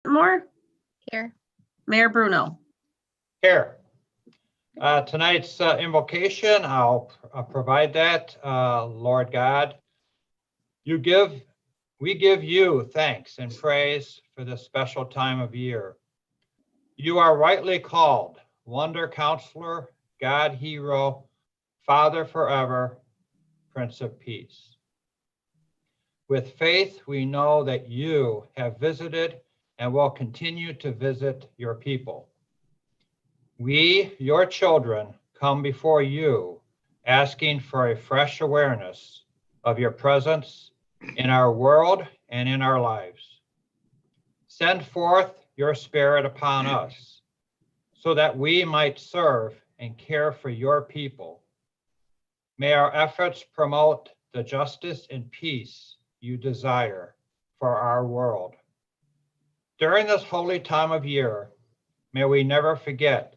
Moore, Here. Mayor Bruno. Here. Tonight's invocation, I'll provide that. Lord God, we give you thanks and praise for this special time of year. You are rightly called Wonder Counselor, God Hero, Father forever, Prince of Peace. With faith, we know that you have visited and will continue to visit your people. We, your children, come before you, asking for a fresh awareness of your presence in our world and in our lives. Send forth your Spirit upon us so that we might serve and care for your people. May our efforts promote the justice and peace you desire for our world. During this holy time of year, may we never forget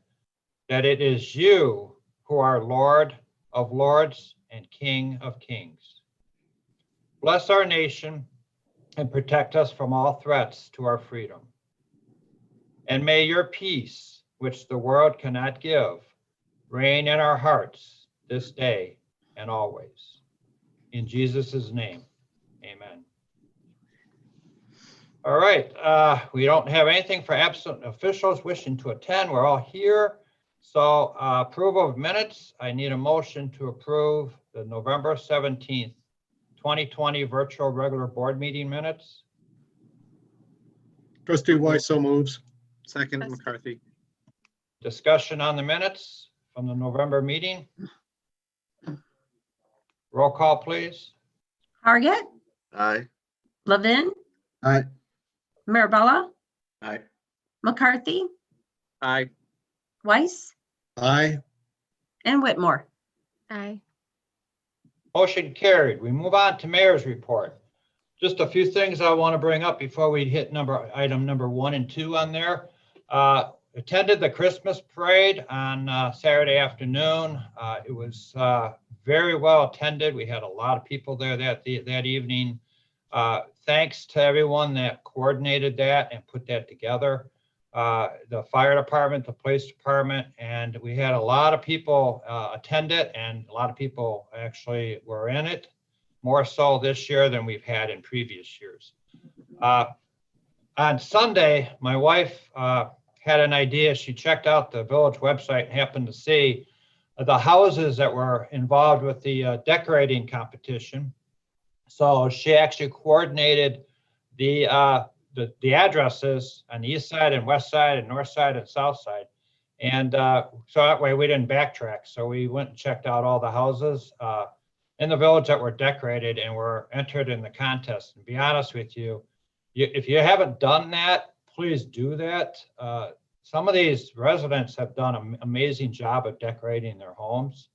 that it is you who are Lord of Lords and King of Kings. Bless our nation and protect us from all threats to our freedom. And may your peace, which the world cannot give, reign in our hearts this day and always. In Jesus' name, amen. All right, we don't have anything for absent officials wishing to attend. We're all here. So approval of minutes, I need a motion to approve the November 17th, 2020 virtual regular board meeting minutes. Trustee Weiss so moves. Second, McCarthy. Discussion on the minutes from the November meeting. Roll call, please. Target, Aye. Levin, Aye. Marabella, Aye. McCarthy, Aye. Weiss, Aye. and Whitmore. Aye. Motion carried. We move on to mayor's report. Just a few things I want to bring up before we hit item number 1 and 2 on there. Attended the Christmas parade on Saturday afternoon. It was very well attended. We had a lot of people there that evening. Thanks to everyone that coordinated that and put that together. The fire department, the police department, and we had a lot of people attend it, and a lot of people actually were in it, more so this year than we've had in previous years. On Sunday, my wife had an idea. She checked out the village website and happened to see the houses that were involved with the decorating competition. So she actually coordinated the addresses on the east side and west side and north side and south side. And so that way we didn't backtrack. So we went and checked out all the houses in the village that were decorated and were entered in the contest. And to be honest with you, if you haven't done that, please do that. Some of these residents have done an amazing job of decorating their homes.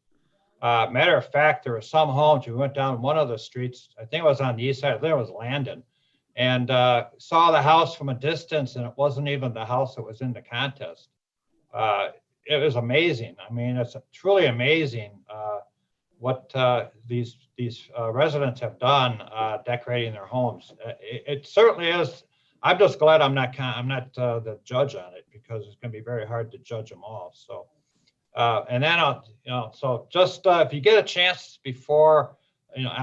Matter of fact, there were some homes, we went down one of the streets, I think it was on the east side, I think it was Landon, and saw the house from a distance, and it wasn't even the house that was in the contest. It was amazing. I mean, it's truly amazing what these residents have done decorating their homes. It certainly is. I'm just glad I'm not the judge on it, because it's going to be very hard to judge them all. So, and then so just if you get a chance before,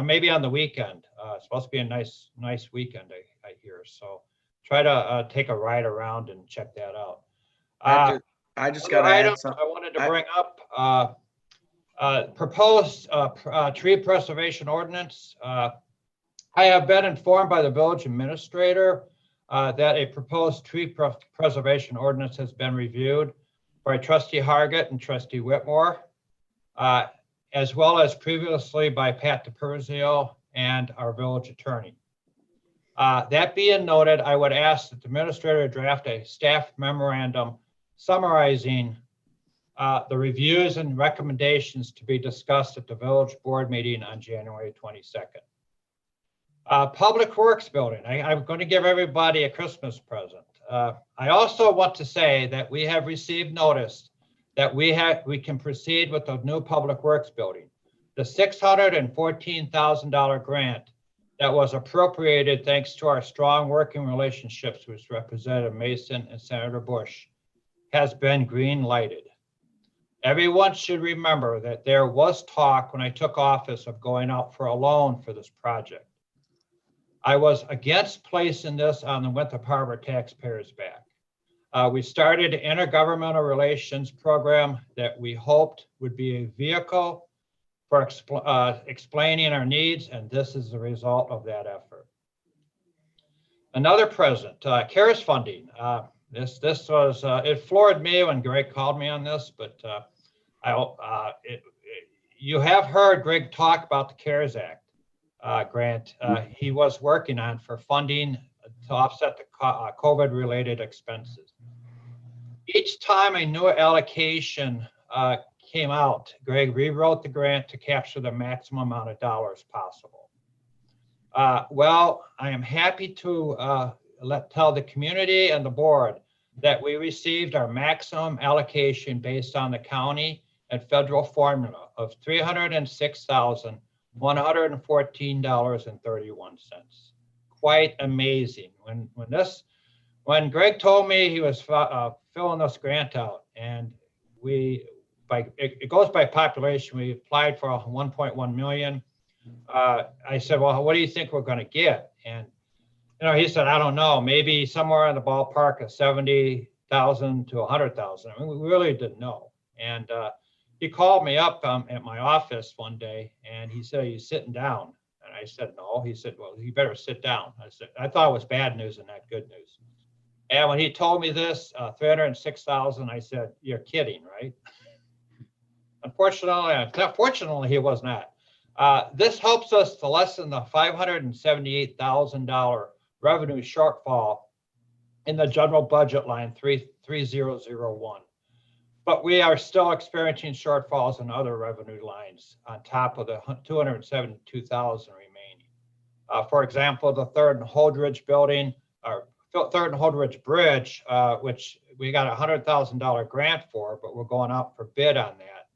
maybe on the weekend. It's supposed to be a nice weekend, I hear. So try to take a ride around and check that out. I just got to add something. I wanted to bring up proposed tree preservation ordinance. I have been informed by the village administrator that a proposed tree preservation ordinance has been reviewed by Trustee Hargett and Trustee Whitmore, as well as previously by Pat DiPerzio and our village attorney. That being noted, I would ask that the administrator draft a staff memorandum summarizing the reviews and recommendations to be discussed at the village board meeting on January 22nd. Public Works Building. I'm going to give everybody a Christmas present. I also want to say that we have received notice that we can proceed with the new Public Works Building. The $614,000 grant that was appropriated thanks to our strong working relationships with Representative Mason and Senator Bush has been green lighted. Everyone should remember that there was talk when I took office of going out for a loan for this project. I was against placing this on the Winthrop Harbor taxpayers' back. We started an intergovernmental relations program that we hoped would be a vehicle for explaining our needs, and this is the result of that effort. Another present, CARES funding. This was, it floored me when Greg called me on this, but you have heard Greg talk about the CARES Act grant he was working on for funding to offset the COVID-related expenses. Each time a new allocation came out, Greg rewrote the grant to capture the maximum amount of dollars possible. Well, I am happy to tell the community and the board that we received our maximum allocation based on the county and federal formula of $306,114.31. Quite amazing. When Greg told me he was filling this grant out, and it goes by population, we applied for 1.1 million. I said, well, what do you think we're going to get? And he said, I don't know, maybe somewhere in the ballpark of 70,000 to 100,000. I mean, we really didn't know. And he called me up at my office one day, and he said, are you sitting down? And I said, no. He said, well, you better sit down. I said, I thought it was bad news and not good news. And when he told me this, 306,000, I said, you're kidding, right? Fortunately, he was not. This helps us to lessen the $578,000 revenue shortfall in the general budget line 3001. But we are still experiencing shortfalls in other revenue lines on top of the 272,000 remaining. For example, the Third and Holdridge building, or Third and Holdridge Bridge, which we got a $100,000 grant for, but we're going out for bid on that.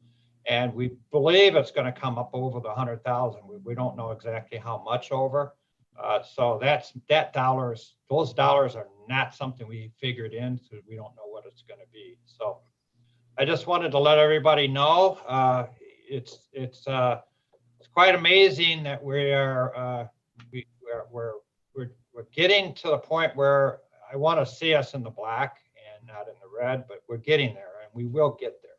And we believe it's going to come up over the 100,000. We don't know exactly how much over. So those dollars are not something we figured in, so we don't know what it's going to be. So I just wanted to let everybody know it's quite amazing that we're getting to the point where I want to see us in the black and not in the red, but we're getting there, and we will get there.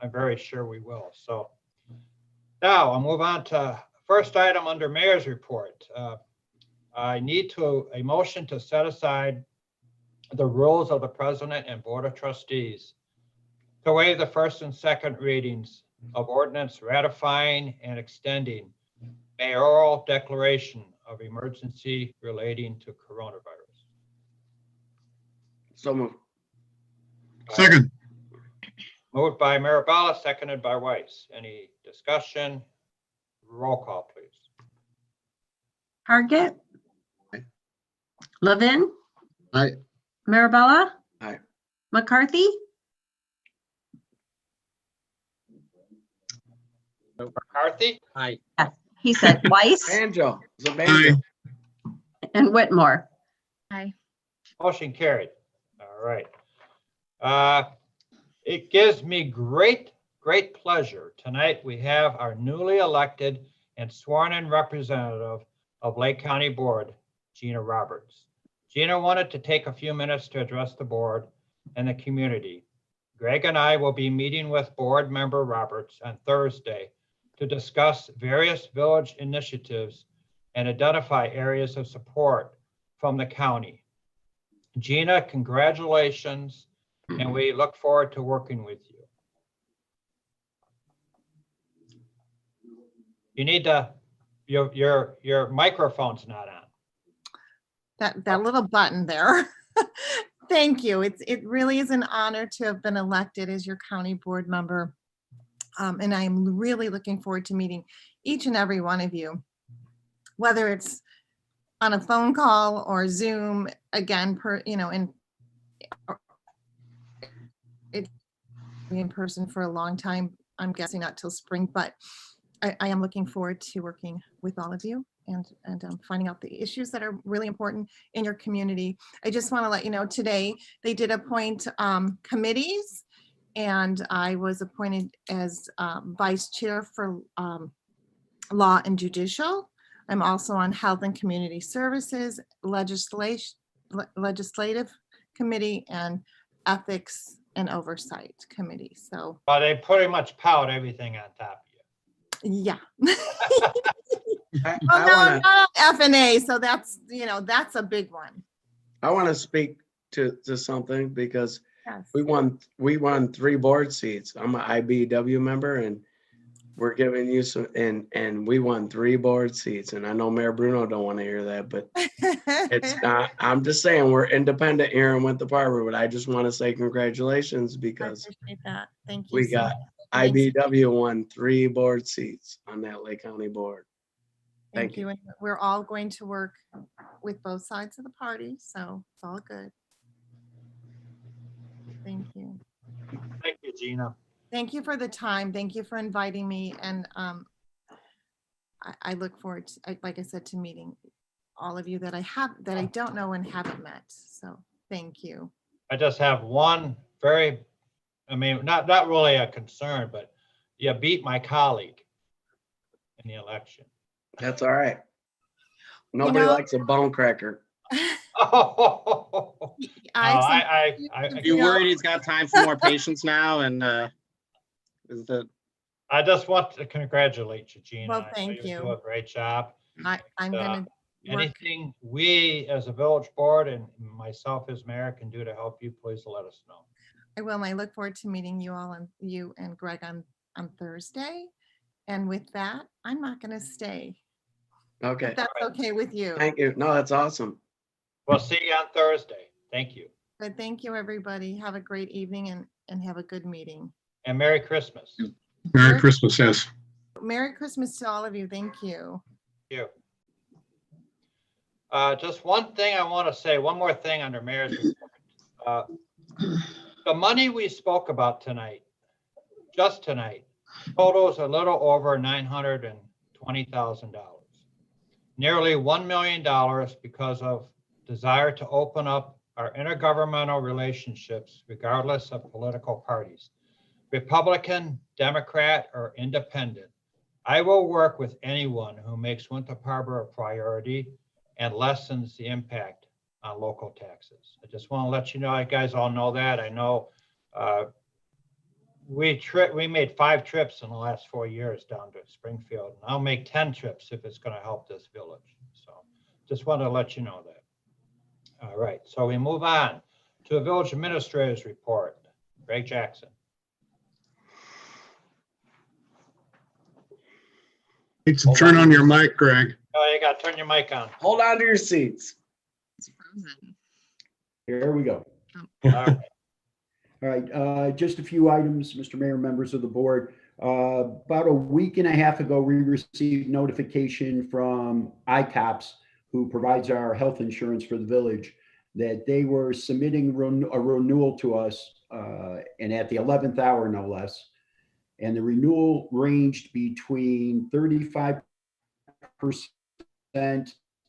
I'm very sure we will. So now I'll move on to first item under Mayor's report. I need a motion to set aside the rules of the President and Board of Trustees to waive the first and second readings of ordinance ratifying and extending mayoral declaration of emergency relating to coronavirus. So moved. Second. Moved by Mirabella, seconded by Weiss. Any discussion? Roll call, please. Target. Aye. Levin. Aye. Mirabella. Aye. McCarthy. McCarthy? Aye. He said Weiss Banjo. It's a banjo. and Whitmore. Aye. Motion carried. All right. It gives me great pleasure. Tonight we have our newly elected and sworn in representative of Lake County Board, Gina Roberts. Gina wanted to take a few minutes to address the board and the community. Greg and I will be meeting with board member Roberts on Thursday to discuss various village initiatives and identify areas of support from the county. Gina, congratulations, and we look forward to working with you. You need to, your microphone's not on. That little button there. Thank you. It really is an honor to have been elected as your county board member. And I'm really looking forward to meeting each and every one of you, whether it's on a phone call or Zoom, again, in person for a long time. I'm guessing not till spring, but I am looking forward to working with all of you finding out the issues that are really important in your community. I just want to let you know today they did appoint committees, and I was appointed as vice chair for law and judicial. I'm also on health and community services, legislative committee, and ethics and oversight committee. So But they pretty much piled everything on top of you. yeah. I Oh, no, wanna, not F&A, so that's, that's a big one. I wanna speak to something because Yes. we won 3 board seats. I'm an IBW member and we're giving you some, and we won 3 board seats. And I know Mayor Bruno don't want to hear that, but it's not, I'm just saying, we're independent here in Winthrop Harbor, but I just want to say congratulations I because appreciate that. Thank you. we so got much. Thanks. IBW won 3 board seats on that Lake County board. Thank you. And we're all going to work with both sides of the party, so it's all good. Thank you. Thank you, Gina. Thank you for the time. Thank you for inviting me. And I look forward to, like I said, to meeting all of you that I don't know and haven't met. So thank you. I just have one not really a concern, but you beat my colleague in the election. That's all right. Nobody know- likes a bone cracker. Oh, I You worried he's got time for more patients now? And is that I just want to congratulate you, Gina. Well, I know thank you you. do a great job. I'm gonna work. Anything we as a village board and myself as mayor can do to help you, please let us know. I will. And I look forward to meeting you all, and you and Greg on Thursday. And with that, I'm not going to stay. Okay, If that's okay with you. thank you. No, that's awesome. We'll see you on Thursday. Thank you. But thank you, everybody. Have a great evening and have a good meeting. And Merry Christmas. Thank Merry Christmas, yes. Merry Christmas to all of you. Thank you. you. Just one thing I want to say, one more thing under mayor's report. The money we spoke about tonight, just tonight, totals a little over $920,000. Nearly $1 million because of desire to open up our intergovernmental relationships regardless of political parties, Republican, Democrat, or Independent. I will work with anyone who makes Winthrop Harbor a priority and lessens the impact on local taxes. I just want to let you know, you guys all know that. I know we made 5 trips in the last 4 years down to Springfield. And I'll make 10 trips if it's going to help this village. So just wanted to let you know that. All right, so we move on to a village administrator's report. Greg Jackson. Need to turn on your mic, Greg. Oh, you got to turn your mic on. Hold on to your seats. Here we go. All right. All right, just a few items, Mr. Mayor, members of the board. About a week and a half ago, we received notification from ICOPS, who provides our health insurance for the village, that they were submitting a renewal to us, and at the 11th hour, no less. And the renewal ranged between 35%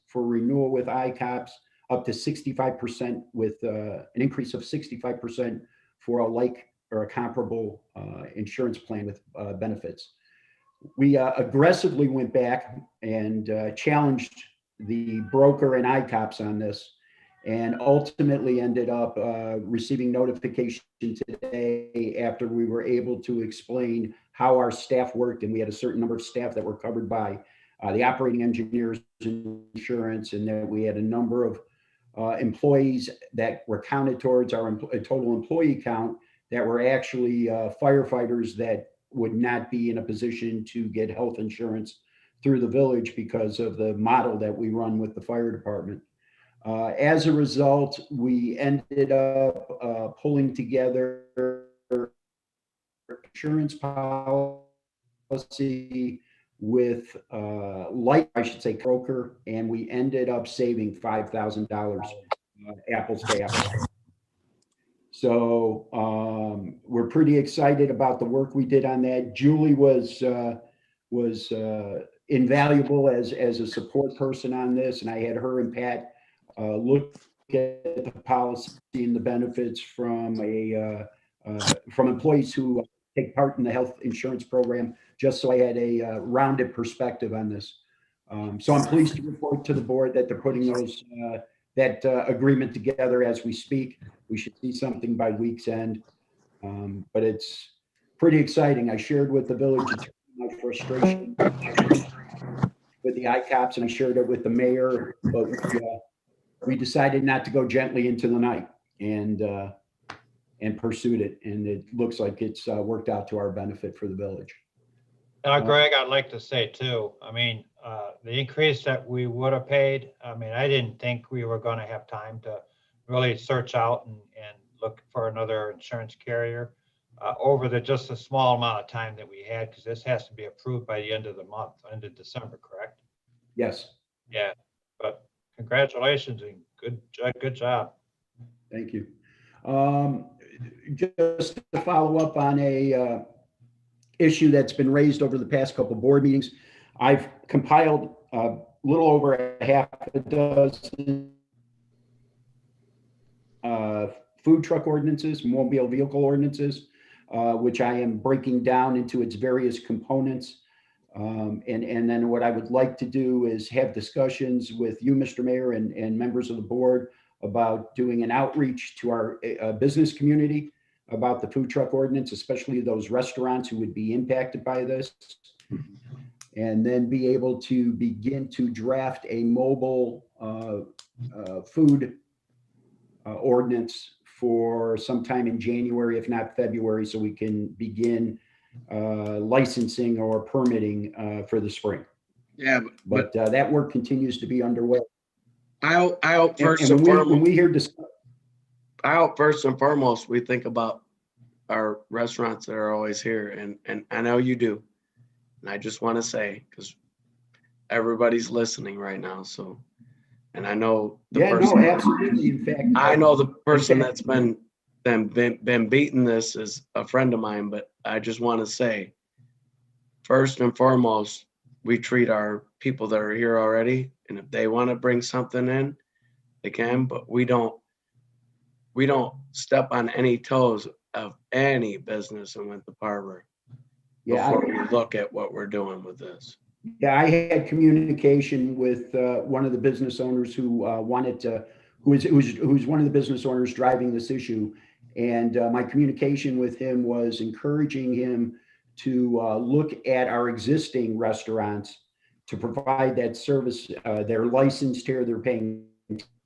for renewal with ICOPS, up to 65% with an increase of 65% for a like or a comparable insurance plan with benefits. We aggressively went back and challenged the broker and ICOPS on this, and ultimately ended up receiving notification today after we were able to explain how our staff worked, and we had a certain number of staff that were covered by the operating engineers insurance, and that we had a number of employees that were counted towards our total employee count that were actually firefighters that would not be in a position to get health insurance through the village because of the model that we run with the fire department. As a result, we ended up pulling together insurance policy with broker, and we ended up saving $5,000 apples to apples. So we're pretty excited about the work we did on that. Julie was invaluable as a support person on this, and I had her and Pat look at the policy and the benefits from employees who take part in the health insurance program, just so I had a rounded perspective on this. So I'm pleased to report to the board that they're putting that agreement together as we speak. We should see something by week's end. But it's pretty exciting. I shared with the village attorney my frustration with the ICOPS, and I shared it with the mayor, but we decided not to go gently into the night and pursued it. And it looks like it's worked out to our benefit for the village. Greg, I'd like to say too, I mean, the increase that we would have paid, I mean, I didn't think we were going to have time to really search out and look for another insurance carrier over just a small amount of time that we had, because this has to be approved by the end of the month, end of December, correct? Yes, Yeah, but congratulations and good job. thank you. Just to follow up on a issue that's been raised over the past couple of board meetings, I've compiled a little over a half a dozen food truck ordinances, mobile vehicle ordinances, which I am breaking down into its various components. And then what I would like to do is have discussions with you, Mr. Mayor, and members of the board about doing an outreach to our business community about the food truck ordinance, especially those restaurants who would be impacted by this. And then be able to begin to draft a mobile food ordinance for sometime in January, if not February, so we can begin licensing or permitting for the spring. Yeah, But that work continues to be underway. I hope first And and when foremost, we hear discuss, I hope first and foremost, we think about our restaurants that are always here, and I know you do. And I just want to say, because everybody's listening right now, so, and I know the yeah, no, person, absolutely. In fact, I know the person that's been beating this is a friend of mine, but I just want to say, first and foremost, we treat our people that are here already, and if they want to bring something in, they can, but we don't step on any toes of any business in Winthrop Harbor before we look at what we're doing with this. Yeah, I had communication with one of the business owners who wanted to, who's one of the business owners driving this issue. And my communication with him was encouraging him to look at our existing restaurants to provide that service. They're licensed here, they're paying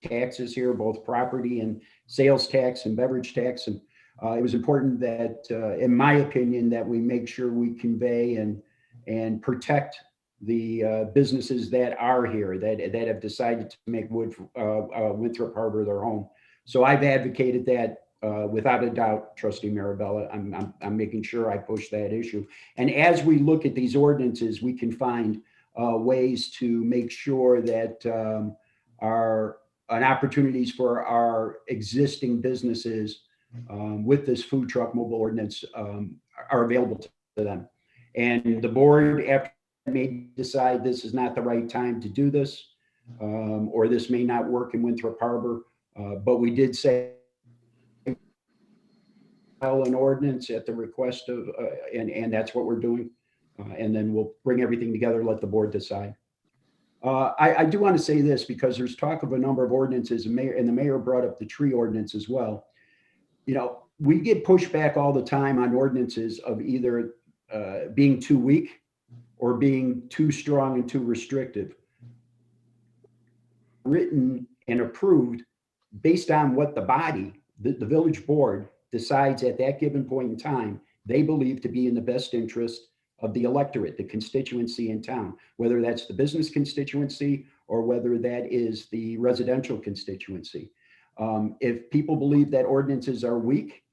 taxes here, both property and sales tax and beverage tax. And it was important that, in my opinion, that we make sure we convey and protect the businesses that are here, that have decided to make Winthrop Harbor their home. So I've advocated that without a doubt, Trustee Marabella. I'm making sure I push that issue. And as we look at these ordinances, we can find ways to make sure that our opportunities for our existing businesses with this food truck mobile ordinance are available to them. And the board, after may decide this is not the right time to do this, or this may not work in Winthrop Harbor, but we did say an ordinance at the request of, and that's what we're doing. And then we'll bring everything together, let the board decide. I do want to say this because there's talk of a number of ordinances, and the mayor brought up the tree ordinance as well. You know, we get pushback all the time on ordinances of either being too weak or being too strong and too restrictive. Written and approved based on what the body, the village board, decides at that given point in time, they believe to be in the best interest of the electorate, the constituency in town, whether that's the business constituency or whether that is the residential constituency. If people believe that ordinances are weak,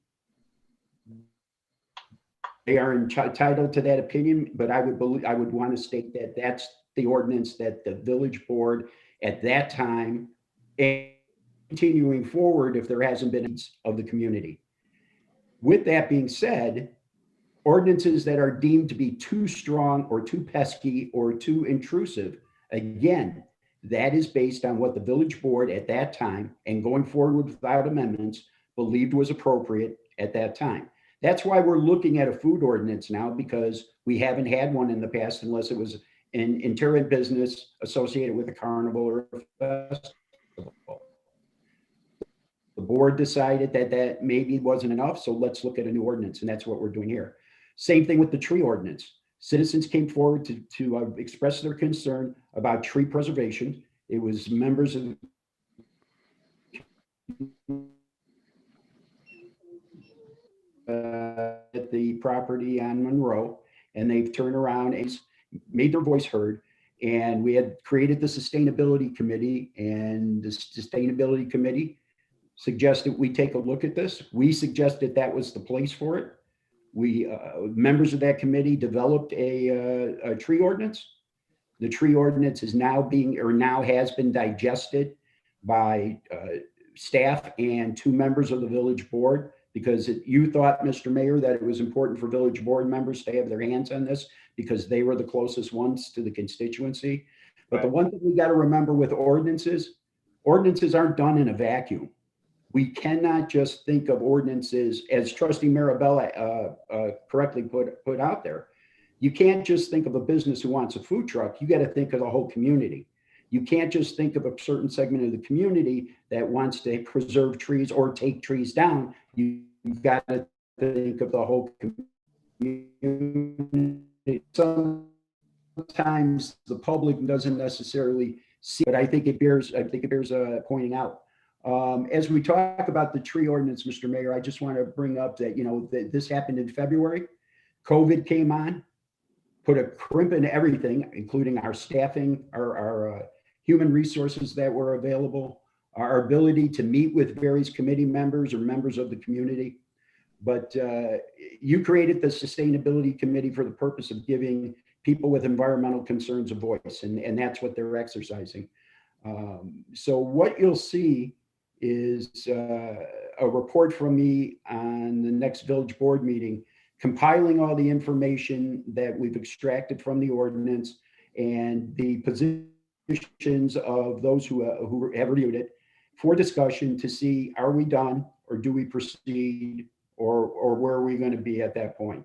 they are entitled to that opinion, but I would want to state that that's the ordinance that the village board at that time, and continuing forward if there hasn't been needs of the community. With that being said, Ordinances that are deemed to be too strong or too pesky or too intrusive, again, that is based on what the village board at that time and going forward without amendments believed was appropriate at that time. That's why we're looking at a food ordinance now, because we haven't had one in the past unless it was an interior business associated with a carnival or a festival. The board decided that that maybe wasn't enough, so let's look at a new ordinance, and that's what we're doing here. Same thing with the tree ordinance. Citizens came forward to express their concern about tree preservation. It was members of at the property on Monroe, and they've turned around and made their voice heard. And we had created the sustainability committee, and the sustainability committee suggested we take a look at this. We suggested that was the place for it. We members of that committee developed a tree ordinance. The tree ordinance is now has been digested by staff and 2 members of the village board, because you thought, Mr. Mayor, that it was important for village board members to have their hands on this because they were the closest ones to the constituency. But the one thing we got to remember with ordinances aren't done in a vacuum. We cannot just think of ordinances, as Trustee Marabella correctly put out there. You can't just think of a business who wants a food truck. You got to think of the whole community. You can't just think of a certain segment of the community that wants to preserve trees or take trees down. You've got to think of the whole community. Sometimes the public doesn't necessarily see, but I think it bears pointing out. As we talk about the tree ordinance, Mr. Mayor, I just want to bring up that, that this happened in February. COVID came on, put a crimp in everything, including our staffing, our human resources that were available, our ability to meet with various committee members or members of the community. But you created the sustainability committee for the purpose of giving people with environmental concerns a voice, and that's what they're exercising. So what you'll see is a report from me on the next village board meeting, compiling all the information that we've extracted from the ordinance and the positions of those who have reviewed it for discussion to see, are we done or do we proceed, or where are we going to be at that point?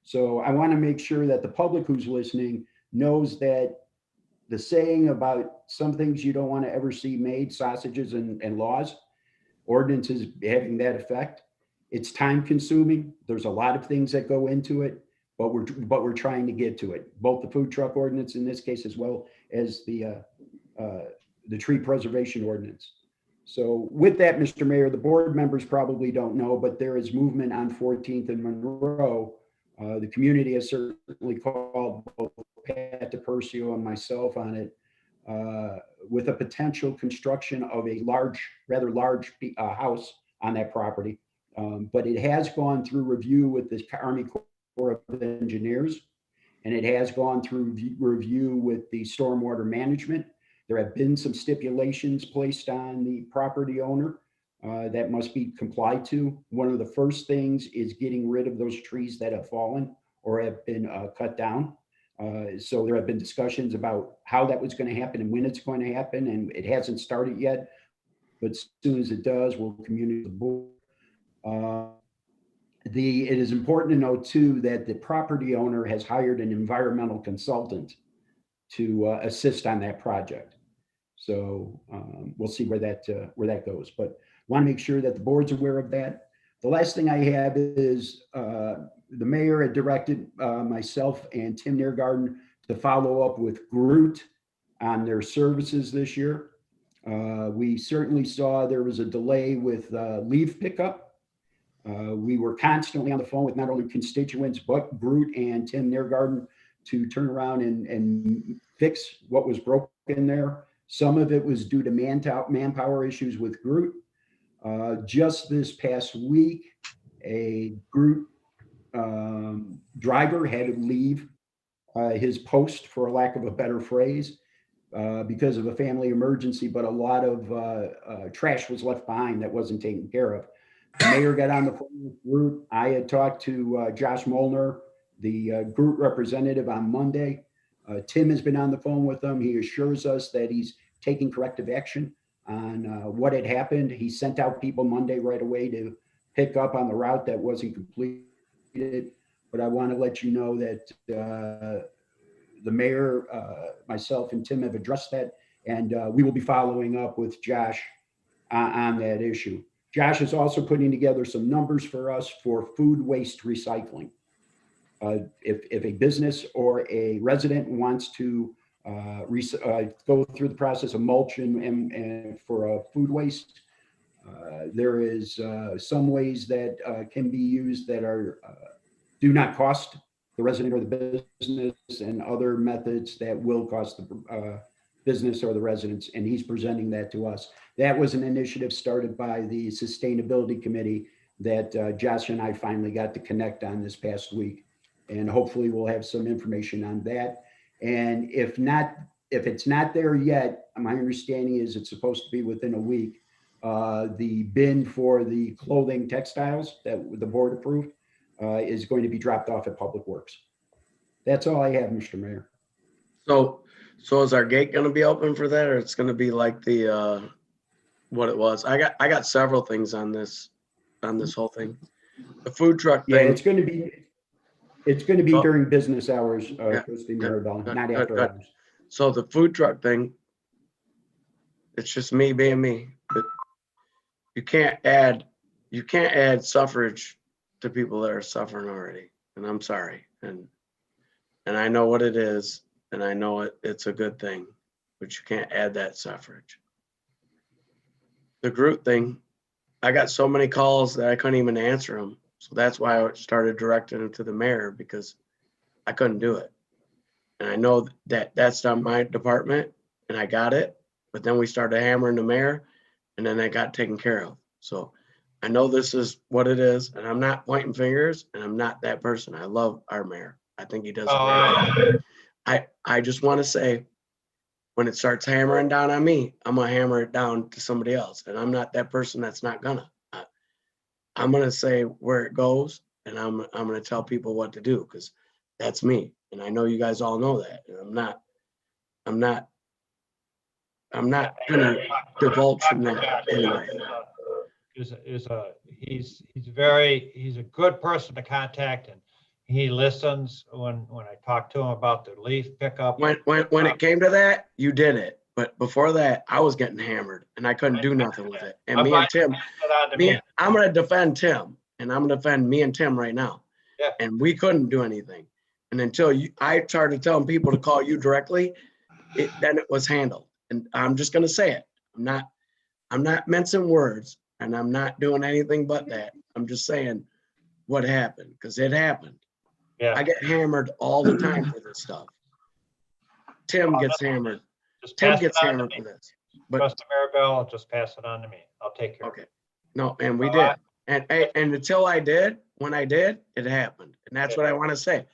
So I want to make sure that the public who's listening knows that the saying about some things you don't want to ever see made, sausages and laws, ordinances having that effect, it's time consuming. There's a lot of things that go into it, but we're trying to get to it. Both the food truck ordinance in this case, as well as the tree preservation ordinance. So with that, Mr. Mayor, the board members probably don't know, but there is movement on 14th and Monroe. The community has certainly called both Pat DePercio and myself on it, with a potential construction of a rather large house on that property. But it has gone through review with the Army Corps of Engineers, and it has gone through review with the stormwater management. There have been some stipulations placed on the property owner that must be complied to. One of the first things is getting rid of those trees that have fallen or have been cut down. So there have been discussions about how that was going to happen and when it's going to happen, and it hasn't started yet. But as soon as it does, we'll communicate with the board. It is important to note too that the property owner has hired an environmental consultant to assist on that project. So we'll see where that goes. But want to make sure that the board's aware of that. The last thing I have is the mayor had directed myself and Tim Niergarten to follow up with Groot on their services this year. We certainly saw there was a delay with leaf pickup. We were constantly on the phone with not only constituents, but Groot and Tim Niergarten to turn around and fix what was broken there. Some of it was due to manpower issues with Groot. Just this past week, a Groot driver had to leave his post, for a lack of a better phrase, because of a family emergency, but a lot of trash was left behind that wasn't taken care of. The mayor got on the phone with Groot. I had talked to Josh Molnar, the Groot representative, on Monday. Tim has been on the phone with him. He assures us that he's taking corrective action on what had happened. He sent out people Monday right away to pick up on the route that wasn't completed. But I want to let you know that the mayor, myself, and Tim have addressed that, and we will be following up with Josh on that issue. Josh is also putting together some numbers for us for food waste recycling. If a business or a resident wants to go through the process of mulch and for food waste, there is some ways that can be used that are do not cost the resident or the business, and other methods that will cost the business or the residents, and he's presenting that to us. That was an initiative started by the Sustainability Committee that Josh and I finally got to connect on this past week. And hopefully we'll have some information on that. And if it's not there yet, my understanding is it's supposed to be within a week. The bin for the clothing textiles that the board approved is going to be dropped off at Public Works. That's all I have, Mr. Mayor. So is our gate going to be open for that, or it's going to be like the what it was? I got several things on this whole thing. The food truck Yeah, thing. it's going to be Oh. during business hours, Yeah, Trustee good, Maribel, good, not good, after good. hours. So the food truck thing, it's just me being me, but you can't add suffrage to people that are suffering already. And I'm sorry. And I know what it is, and I know it's a good thing, but you can't add that suffrage. The Groot thing, I got so many calls that I couldn't even answer them. So that's why I started directing them to the mayor, because I couldn't do it. And I know that that's not my department, and I got it, but then we started hammering the mayor, and then that got taken care of. So I know this is what it is, and I'm not pointing fingers, and I'm not that person. I love our mayor. I think he does a great job. I just want to say, when it starts hammering down on me, I'm gonna hammer it down to somebody else, and I'm not that person that's not gonna. I'm gonna say where it goes, and I'm gonna tell people what to do, because that's me, and I know you guys all know that. And I'm not gonna divulge from that anyway. He's a good person to contact, and he listens when I talk to him about the leaf pickup. When it came to that, you did it. But before that, I was getting hammered, and I couldn't do nothing with it. And me and Tim, I'm going to defend Tim, and I'm going to defend me and Tim right now. Yeah. And we couldn't do anything. And until I started telling people to call you directly, then it was handled. And I'm just going to say it. I'm not mincing words, and I'm not doing anything but that. I'm just saying what happened, because it happened. Yeah. I get hammered all the time for this stuff. Tim gets hammered. Just Tim pass it gets on to hammered me. for this. But Trustee Maribel, just pass it on to me. I'll take care of okay. it. No, and we All did. right. And until I did, when I did, it happened. And that's what I want to say.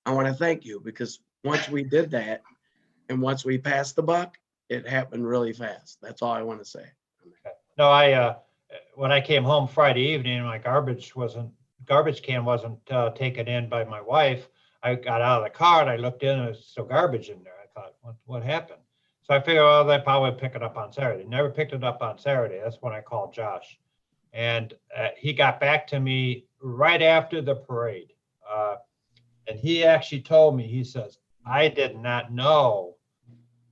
I want to thank you, because once we did that, and once we passed the buck, it happened really fast. That's all I want to say. No, when I came home Friday evening, my garbage can wasn't taken in by my wife. I got out of the car and I looked in, and there's still garbage in there. I thought, what happened? So I figured, oh, they probably pick it up on Saturday. Never picked it up on Saturday. That's when I called Josh. And he got back to me right after the parade. And he actually told me, he says, I did not know.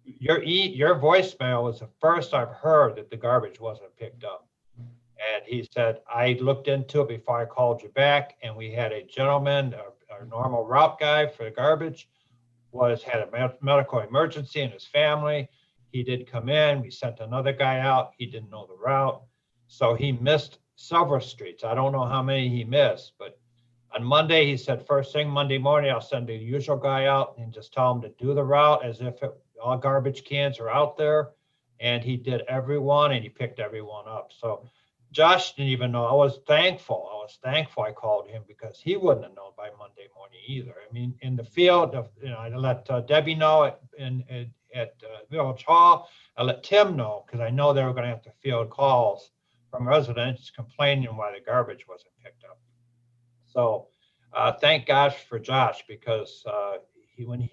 Your voicemail was the first I've heard that the garbage wasn't picked up. And he said, I looked into it before I called you back, and we had a gentleman, our normal route guy for the garbage, had a medical emergency in his family. He did come in. We sent another guy out. He didn't know the route. So he missed several streets. I don't know how many he missed, but on Monday, he said, first thing Monday morning, I'll send the usual guy out and just tell him to do the route as if all garbage cans are out there. And he did every one, and he picked everyone up. So Josh didn't even know. I was thankful I called him, because he wouldn't have known by Monday morning either. I mean, in the field, I let Debbie know at Village Hall. I let Tim know, because I know they were going to have to field calls from residents complaining why the garbage wasn't picked up. So thank gosh for Josh, because when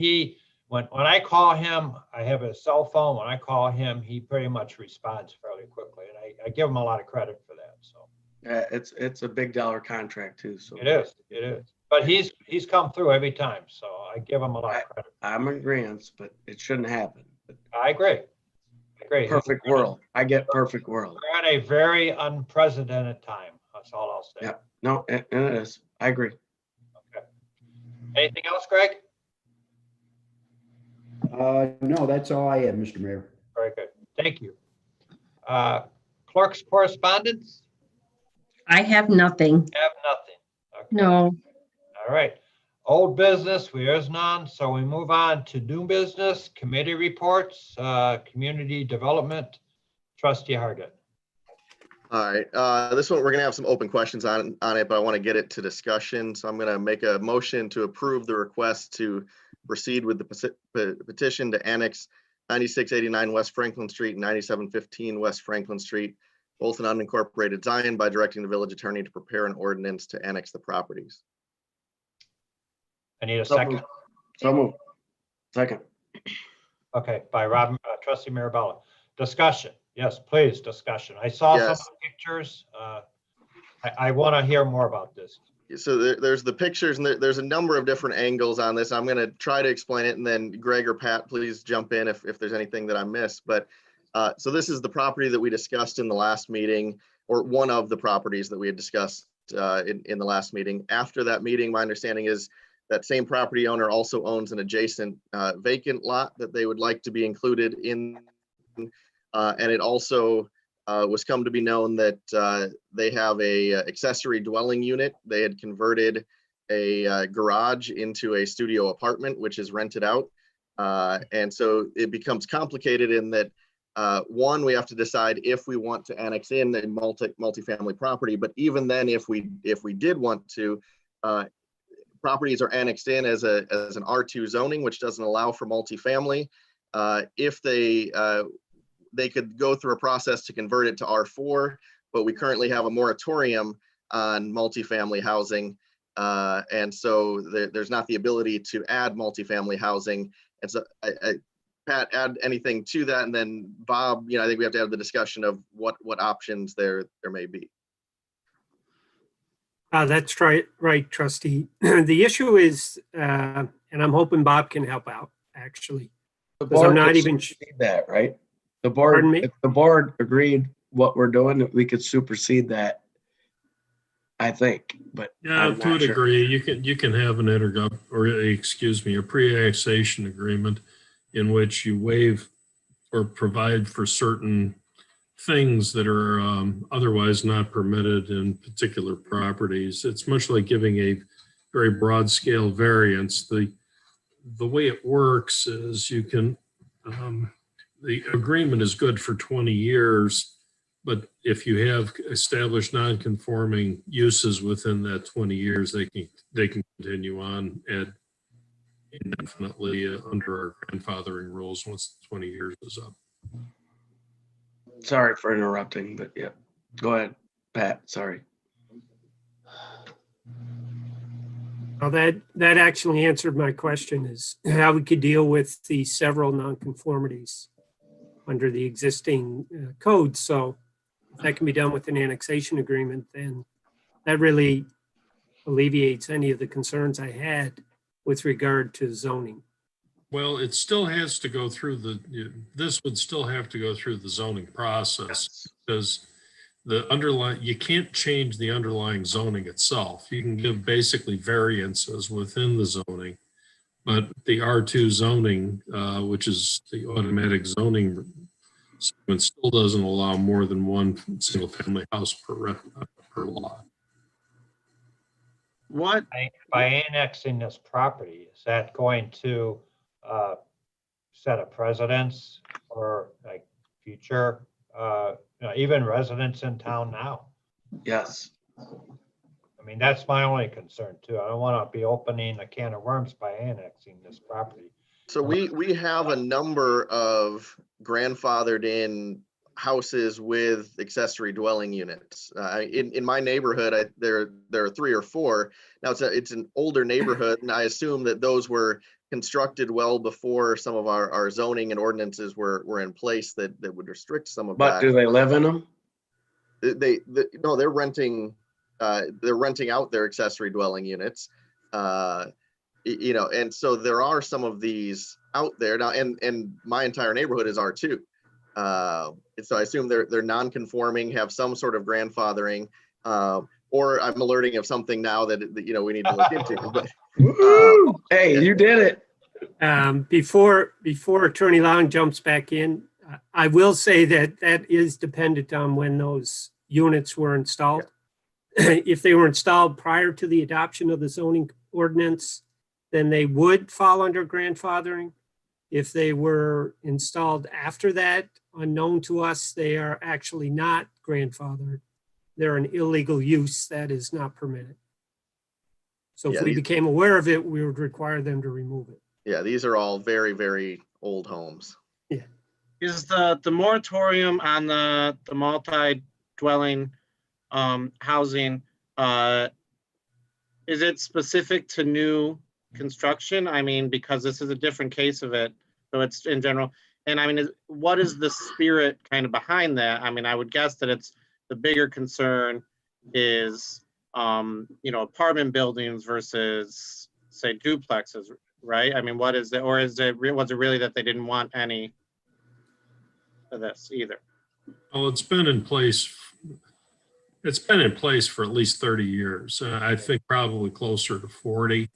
I call him, I have his cell phone. When I call him, he pretty much responds fairly quickly, and I give him a lot of credit for that. So It's a big dollar contract too, so. it is. But he's come through every time, so I give him a lot of credit. I'm in agreement, but it shouldn't happen. But I agree. perfect world. I get perfect world. We're at a very unprecedented time. That's all I'll say. Yeah. No, it is. I agree. Okay. Anything else, Greg? No, that's all I have, Mr. Mayor. Very good. Thank you. Clerk's correspondence? I have nothing. Have nothing. Okay. No. All right. Old business, there's none. So we move on to new business, committee reports, community development. Trustee Hargit. All right, this one, we're gonna have some open questions on it, but I want to get it to discussion. So I'm gonna make a motion to approve the request to proceed with the petition to annex 9689 West Franklin Street and 9715 West Franklin Street, both in unincorporated Zion, by directing the village attorney to prepare an ordinance to annex the properties. I need a So second. moved. So moved. Second. Okay, by Trustee Mirabella. Discussion. Yes, please, discussion. I saw some of Yes. the pictures. I want to hear more about this. So there's the pictures, and there's a number of different angles on this. I'm gonna try to explain it, and then Greg or Pat, please jump in if there's anything that I missed. But so this is the property that we discussed in the last meeting, or one of the properties that we had discussed in the last meeting. After that meeting, my understanding is that same property owner also owns an adjacent vacant lot that they would like to be included in. And it also was come to be known that they have a accessory dwelling unit. They had converted a garage into a studio apartment, which is rented out. And so it becomes complicated in that, one, we have to decide if we want to annex in a multifamily property. But even then, if we did want to, properties are annexed in as an R2 zoning, which doesn't allow for multifamily. If they could go through a process to convert it to R4, but we currently have a moratorium on multifamily housing. And so there's not the ability to add multifamily housing. And so Pat, add anything to that. And then Bob, I think we have to have the discussion of what options there may be. That's right, trustee. The issue is, and I'm hoping Bob can help out, actually. Because I'm not even that, right? The board, Pardon me? if the board agreed what we're doing, we could supersede that, I think, but. Yeah, I'm to not a sure. degree, you can have an a pre-annexation agreement in which you waive or provide for certain things that are otherwise not permitted in particular properties. It's much like giving a very broad scale variance. The way it works is you can, the agreement is good for 20 years, but if you have established non-conforming uses within that 20 years, they can continue on indefinitely under our grandfathering rules once 20 years is up. Sorry for interrupting, but yeah, go ahead, Pat, sorry. Well, that actually answered my question, is how we could deal with the several nonconformities under the existing code. So if that can be done with an annexation agreement, then that really alleviates any of the concerns I had with regard to zoning. Well, it still has to go through this would still have to go through the zoning process, because you can't change the underlying zoning itself. You can give basically variances within the zoning, but the R2 zoning, which is the automatic zoning segment, still doesn't allow more than one single family house per lot. What? By annexing this property, is that going to set a precedence for like future, even residents in town now? Yes. I mean, that's my only concern too. I don't want to be opening a can of worms by annexing this property. So we have a number of grandfathered in houses with accessory dwelling units. In my neighborhood, there are 3 or 4. Now it's an older neighborhood, and I assume that those were constructed well before some of our zoning and ordinances were in place that would restrict some of But that. do they live in them? No, they're renting out their accessory dwelling units. And so there are some of these out there now, and my entire neighborhood is R2. So I assume they're non-conforming, have some sort of grandfathering, or I'm alerting of something now that we need to look into. But Hey, you did it. Before Attorney Long jumps back in, I will say that is dependent on when those units were installed. If they were installed prior to the adoption of the zoning ordinance, then they would fall under grandfathering. If they were installed after that, unknown to us, they are actually not grandfathered. They're an illegal use that is not permitted. So if we became aware of it, we would require them to remove it. Yeah, these are all very, very old homes. Yeah. Is the moratorium on the multi-dwelling housing, is it specific to new construction? I mean, because this is a different case of it, so it's in general. And I mean, what is the spirit kind of behind that? I mean, I would guess that it's the bigger concern is, apartment buildings versus, say, duplexes, right? I mean, what is it, or was it really that they didn't want any of this either? Well, it's been in place. It's been in place for at least 30 years. I think probably closer to 40.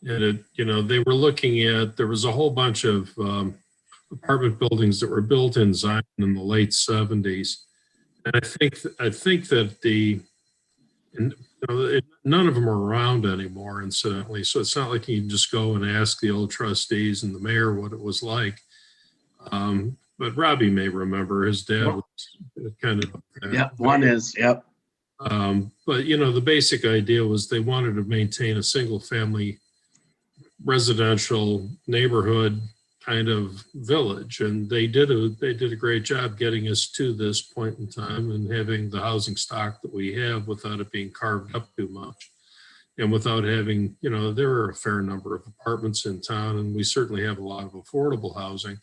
And they were looking at, there was a whole bunch of apartment buildings that were built in Zion in the late 70s. And I think that none of them are around anymore, incidentally. So it's not like you can just go and ask the old trustees and the mayor what it was like. But Robbie may remember, his dad was kind of. Yep, one is, yep. But the basic idea was they wanted to maintain a single family residential neighborhood kind of village, and they did a great job getting us to this point in time and having the housing stock that we have without it being carved up too much, and without having, there are a fair number of apartments in town, and we certainly have a lot of affordable housing,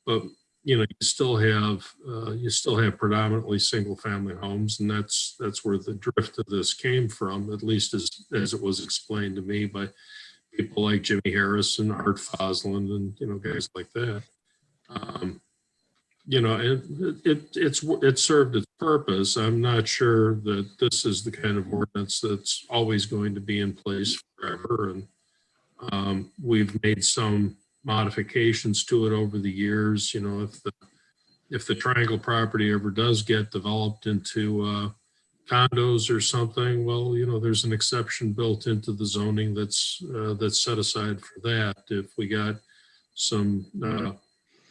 but you still have predominantly single family homes, and that's where the drift of this came from, at least as it was explained to me by people like Jimmy Harris and Art Fosland and guys like that. It served its purpose. I'm not sure that this is the kind of ordinance that's always going to be in place forever, and we've made some modifications to it over the years. If the Triangle property ever does get developed into condos or something, well, there's an exception built into the zoning that's set aside for that. If we got some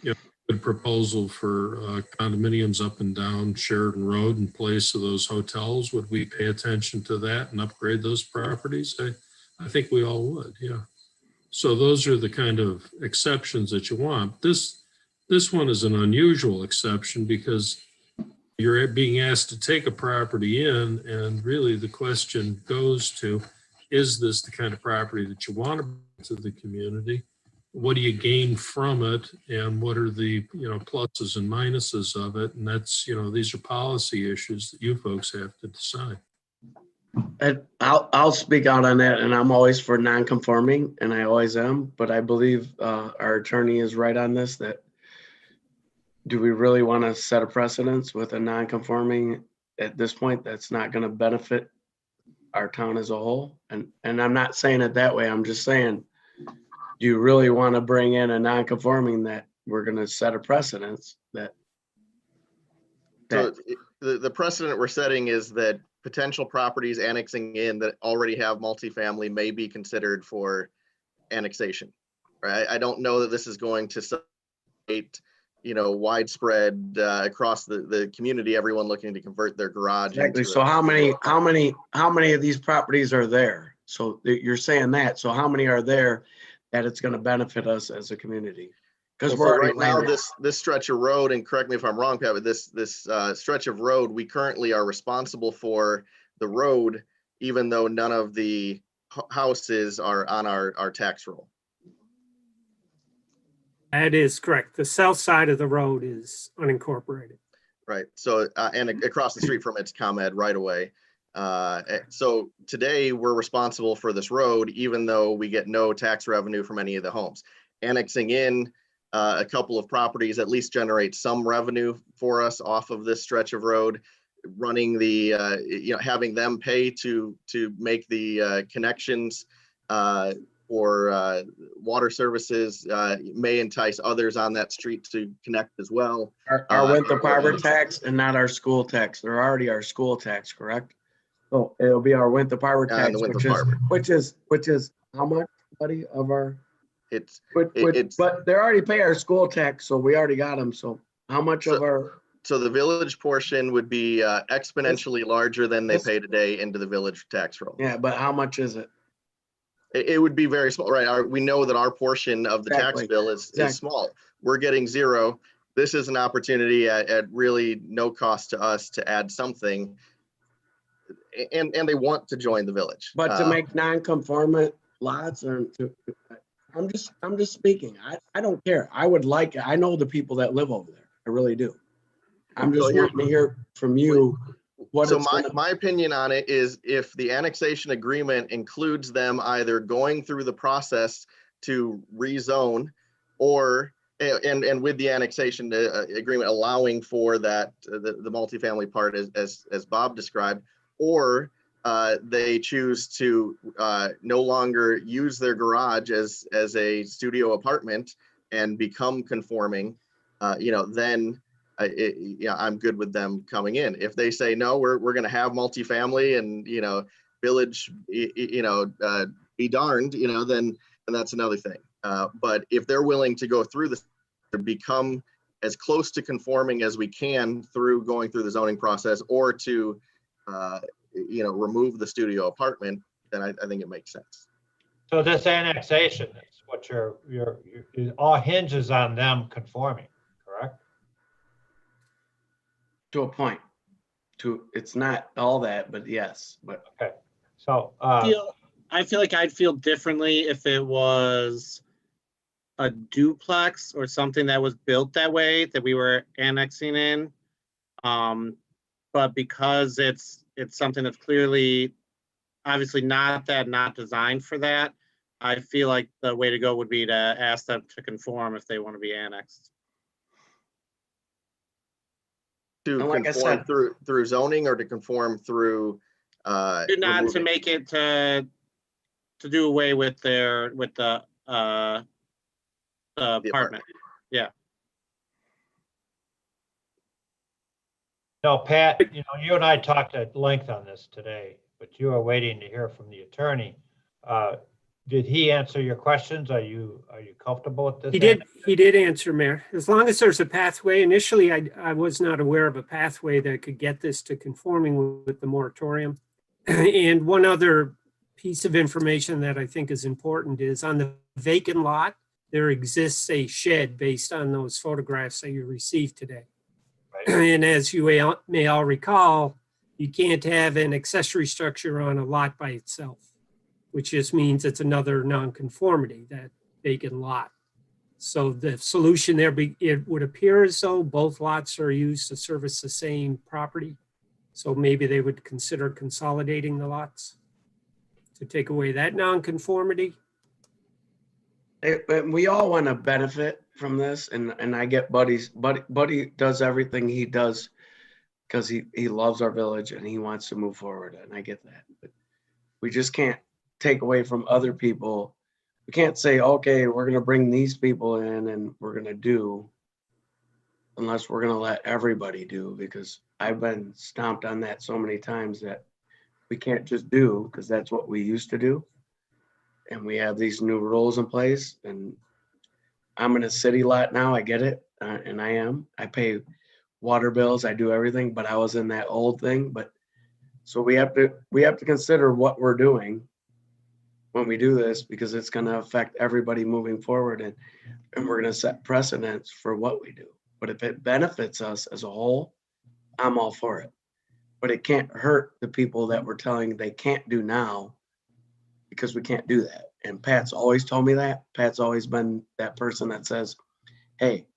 good proposal for condominiums up and down Sheridan Road in place of those hotels, would we pay attention to that and upgrade those properties? I think we all would, yeah. So those are the kind of exceptions that you want. This one is an unusual exception because you're being asked to take a property in, and really the question goes to, is this the kind of property that you want to bring to the community? What do you gain from it? And what are the pluses and minuses of it? And that's, these are policy issues that you folks have to decide. I'll speak out on that, and I'm always for non-conforming, and I always am, but I believe our attorney is right on this, that do we really want to set a precedence with a non-conforming at this point that's not going to benefit our town as a whole? And I'm not saying it that way. I'm just saying, do you really want to bring in a non-conforming that we're going to set a precedence that So the precedent we're setting is that potential properties annexing in that already have multifamily may be considered for annexation, right? I don't know that this is going to create, widespread across the community, everyone looking to convert their garage. Exactly. Into So how many of these properties are there? So you're saying that, so how many are there that it's going to benefit us as a community? Because So we're for already right now, layered. this stretch of road, and correct me if I'm wrong, Pat, but this stretch of road, we currently are responsible for the road, even though none of the houses are on our tax roll. That is correct. The south side of the road is unincorporated. Right. So, and across the street from it's ComEd right away. So today we're responsible for this road, even though we get no tax revenue from any of the homes. Annexing in a couple of properties at least generates some revenue for us off of this stretch of road. Running the, having them pay to make the connections for water services may entice others on that street to connect as well. Our Winthrop Harbor tax and not our school tax. They're already our school tax, correct? So it'll be our Winthrop Harbor On tax, the Winthrop Harbor. which is how much, buddy, of our, It's but they already pay our school tax, so we already got them. So how much of our, so the village portion would be exponentially larger than they Yes. pay today into the village tax roll. yeah, but how much is it? It would be very small, right? We know that our portion of the tax Exactly. bill is Exactly. small. We're getting zero. This is an opportunity at really no cost to us to add something. And they want to join the village. But to make non-conformant lots or I'm just speaking. I don't care. I would like, I know the people that live over there. I really do. I'm So just here- wanting to hear from you what So it's my, gonna- my opinion on it is if the annexation agreement includes them either going through the process to rezone or, and with the annexation agreement allowing for that, the multifamily part as Bob described, or they choose to no longer use their garage as a studio apartment and become conforming, then I'm good with them coming in. If they say, no, we're going to have multifamily and, village, be darned, then that's another thing. But if they're willing to go through this, to become as close to conforming as we can through going through the zoning process or to, remove the studio apartment, then I think it makes sense. So this annexation is what it all hinges on them conforming, correct? to a point. It's not all that, but yes, but Okay. So, I feel like I'd feel differently if it was a duplex or something that was built that way that we were annexing in. But because it's something that's clearly, obviously not designed for that, I feel like the way to go would be to ask them to conform if they want to be annexed. To And like I conform said- through zoning or to conform through. Not to removing- make it to do away with the apartment. no, Pat, you and I talked at length on this today, but you are waiting to hear from the attorney. Did he answer your questions? Are you comfortable with this? He did answer, Mayor. As long as there's a pathway, initially I was not aware of a pathway that could get this to conforming with the moratorium. And one other piece of information that I think is important is on the vacant lot, there exists a shed based on those photographs that you received today. Right. And as you may all recall, you can't have an accessory structure on a lot by itself, which just means it's another nonconformity, that vacant lot. So the solution there, it would appear as though both lots are used to service the same property. So maybe they would consider consolidating the lots to take away that nonconformity. But we all want to benefit from this, and I get Buddy does everything he does because he loves our village and he wants to move forward, and I get that. But we just can't take away from other people. We can't say, okay, we're going to bring these people in and we're going to do, unless we're going to let everybody do, because I've been stomped on that so many times that we can't just do, because that's what we used to do. And we have these new rules in place, and I'm in a city lot now. I get it. And I pay water bills. I do everything, but I was in that old thing. But so we have to consider what we're doing when we do this, because it's gonna affect everybody moving forward, and we're gonna set precedents for what we do. But if it benefits us as a whole, I'm all for it. But it can't hurt the people that we're telling they can't do now, because we can't do that. And Pat's always told me that. Pat's always been that person that says, hey,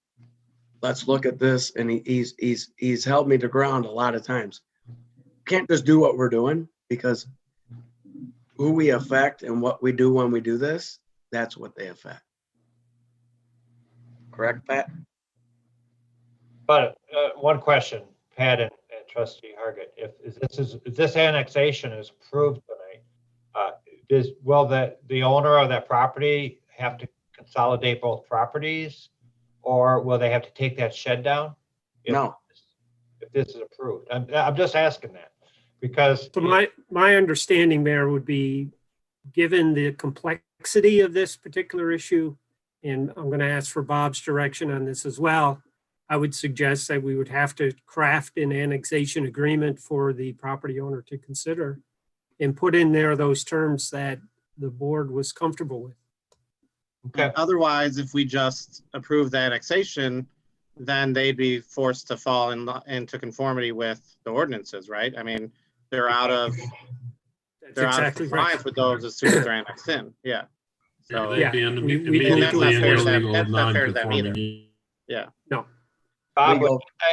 let's look at this. And he's held me to ground a lot of times. Can't just do what we're doing, because who we affect and what we do when we do this, that's what they affect. Correct, Pat? But one question, Pat and Trustee Hargit, if this annexation is approved tonight, will the owner of that property have to consolidate both properties, or will they have to take that shed down? No. If this is approved, I'm just asking that because. So my understanding, Mayor, would be, given the complexity of this particular issue, and I'm going to ask for Bob's direction on this as well, I would suggest that we would have to craft an annexation agreement for the property owner to consider and put in there those terms that the board was comfortable with. Okay. Otherwise, if we just approve the annexation, then they'd be forced to fall into conformity with the ordinances, right? I mean, they're out of That's exactly compliance right. with those as soon as they're annexed in. Yeah. So They'd be we immediately an don't do illegal that's not fair to them either. non-conforming. yeah. Bob,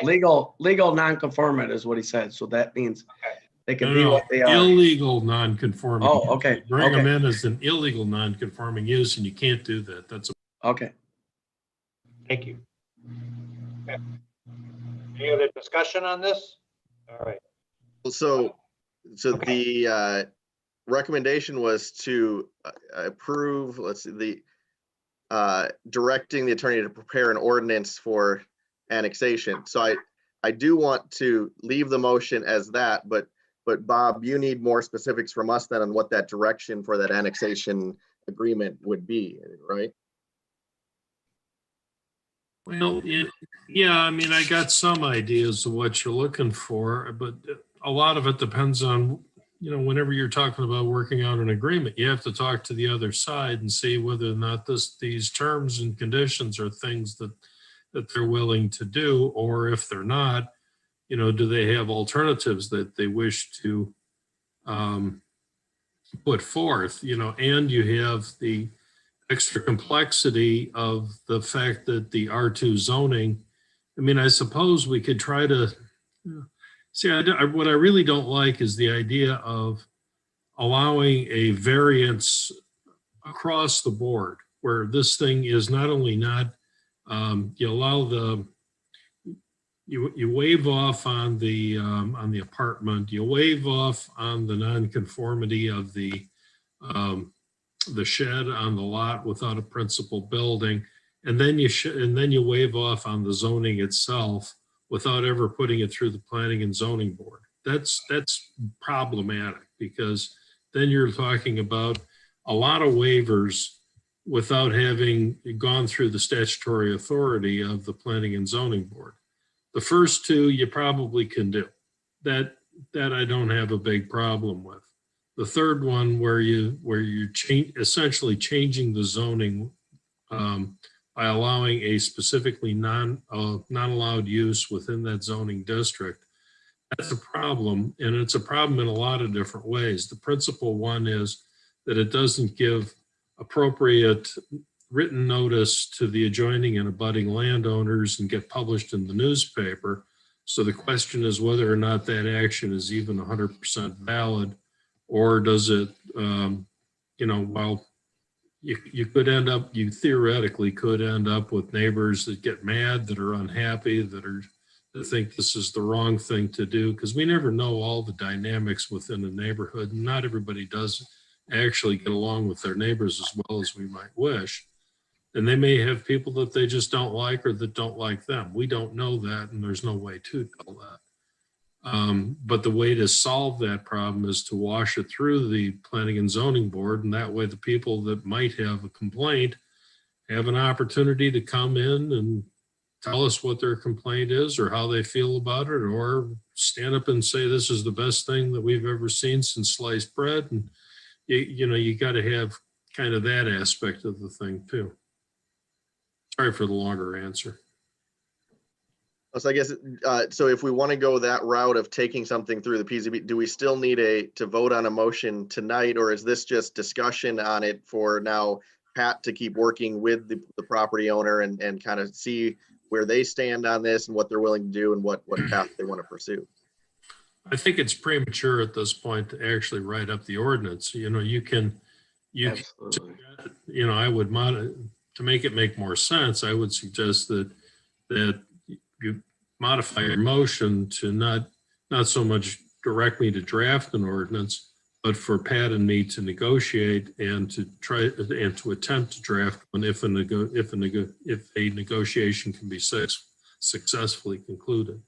Legal non-conformant is what he said. So that means Okay. they can No, be no, what they are. illegal non-conforming. Oh, okay, Bring them okay. in as an illegal non-conforming use, and you can't do that. That's a Okay. Thank you. Okay. Any other discussion on this? All right. So Okay. the recommendation was to approve, let's see, the directing the attorney to prepare an ordinance for annexation. So I do want to leave the motion as that, but Bob, you need more specifics from us then on what that direction for that annexation agreement would be, right? Well, yeah, I mean, I got some ideas of what you're looking for, but a lot of it depends on, whenever you're talking about working out an agreement, you have to talk to the other side and see whether or not these terms and conditions are things that they're willing to do, or if they're not, do they have alternatives that they wish to put forth, and you have the extra complexity of the fact that the R2 zoning, I mean, I suppose we could try to see, what I really don't like is the idea of allowing a variance across the board, where this thing is not only not, you allow you waive off on the apartment, you waive off on the nonconformity of the shed on the lot without a principal building, and then you waive off on the zoning itself without ever putting it through the planning and zoning board. That's problematic, because then you're talking about a lot of waivers without having gone through the statutory authority of the planning and zoning board. The first two you probably can do. That I don't have a big problem with. The third one, where you're essentially changing the zoning by allowing a specifically non-allowed use within that zoning district, that's a problem, and it's a problem in a lot of different ways. The principal one is that it doesn't give appropriate written notice to the adjoining and abutting landowners and get published in the newspaper. So the question is whether or not that action is even 100% valid, or does it, you theoretically could end up with neighbors that get mad, that are unhappy, that think this is the wrong thing to do, because we never know all the dynamics within a neighborhood. Not everybody does actually get along with their neighbors as well as we might wish. And they may have people that they just don't like, or that don't like them. We don't know that, and there's no way to tell that. But the way to solve that problem is to wash it through the planning and zoning board, and that way the people that might have a complaint have an opportunity to come in and tell us what their complaint is or how they feel about it, or stand up and say this is the best thing that we've ever seen since sliced bread, and you got to have kind of that aspect of the thing too. Sorry for the longer answer. So I guess, so if we want to go that route of taking something through the PZB, do we still need to vote on a motion tonight, or is this just discussion on it for now Pat to keep working with the property owner and kind of see where they stand on this and what they're willing to do and what path they want to pursue? I think it's premature at this point to actually write up the ordinance. You can, Absolutely. I would to make it make more sense, I would suggest that you modify your motion to not so much direct me to draft an ordinance, but for Pat and me to negotiate and to try and to attempt to draft one if a negotiation can be successfully concluded.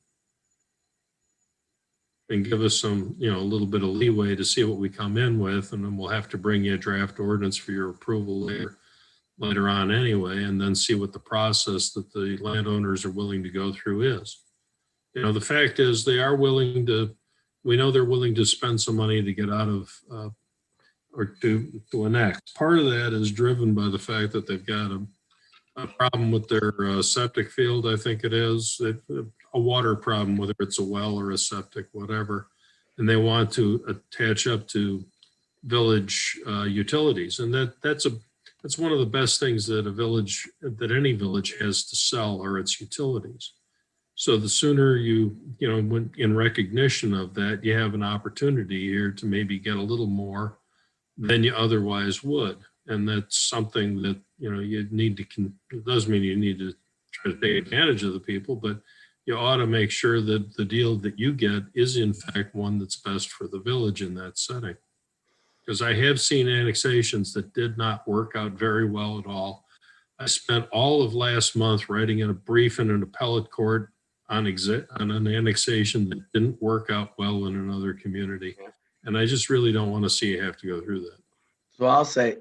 And give us some, a little bit of leeway to see what we come in with, and then we'll have to bring you a draft ordinance for your approval later on anyway, and then see what the process that the landowners are willing to go through is. The fact is we know they're willing to spend some money to get out of, or to annex. Part of that is driven by the fact that they've got a problem with their septic field, I think it is, a water problem, whether it's a well or a septic, whatever. And they want to attach up to village utilities. And that's one of the best things that any village has to sell are its utilities. So the sooner when in recognition of that, you have an opportunity here to maybe get a little more than you otherwise would. And that's something that, you need to, it does mean you need to try to take advantage of the people, but you ought to make sure that the deal that you get is in fact one that's best for the village in that setting. Because I have seen annexations that did not work out very well at all. I spent all of last month writing in a brief in an appellate court on an annexation that didn't work out well in another community. And I just really don't want to see you have to go through that. So I'll say,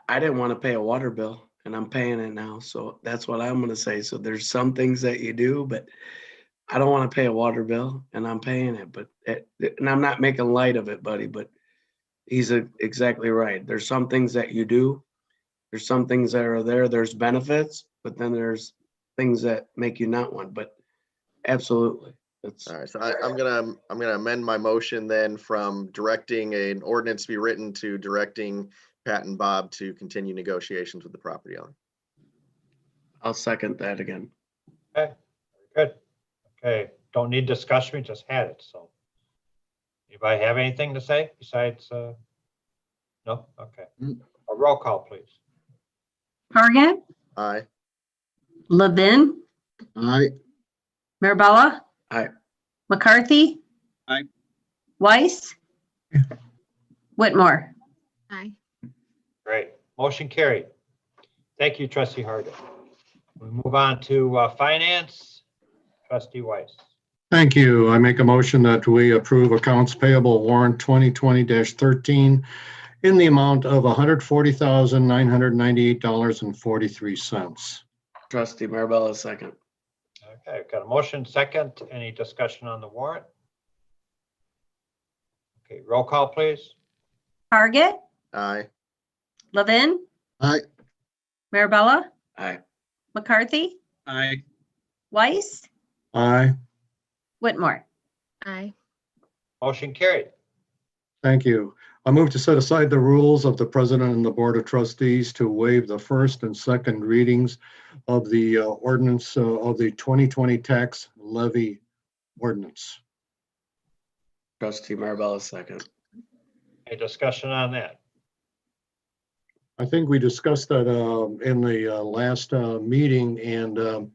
I didn't want to pay a water bill and I'm paying it now. So that's what I'm going to say. So there's some things that you do, but I don't want to pay a water bill and I'm paying it, and I'm not making light of it, buddy, but he's exactly right. There's some things that you do. There's some things that are there's benefits, but then there's things that make you not want, but absolutely. All right, so I'm gonna amend my motion then from directing an ordinance to be written to directing Pat and Bob to continue negotiations with the property owner. I'll second that again. Okay, very good. Okay, don't need discussion, we just had it, so. Anybody have anything to say besides, no? Okay. A roll call, please. Target, Aye. Levin, Aye. Mirabella. Aye. McCarthy. Aye. Weiss. Whitmore. Aye. Great, motion carried. Thank you, trustee Harder. We move on to finance, trustee Weiss. Thank you. I make a motion that we approve accounts payable warrant 2020-13 in the amount of $140,998.43. Trustee Marabella, second. Okay, I've got a motion second. Any discussion on the warrant? Okay, roll call, please. Target, Aye. Levin. Aye. Mirabella. Aye. McCarthy. Aye. Weiss. Aye. Whitmore. Aye. Motion carried. Thank you. I move to set aside the rules of the president and the board of trustees to waive the first and second readings of the ordinance of the 2020 tax levy ordinance. Trustee Marabella, second. Any discussion on that? I think we discussed that in the last meeting, and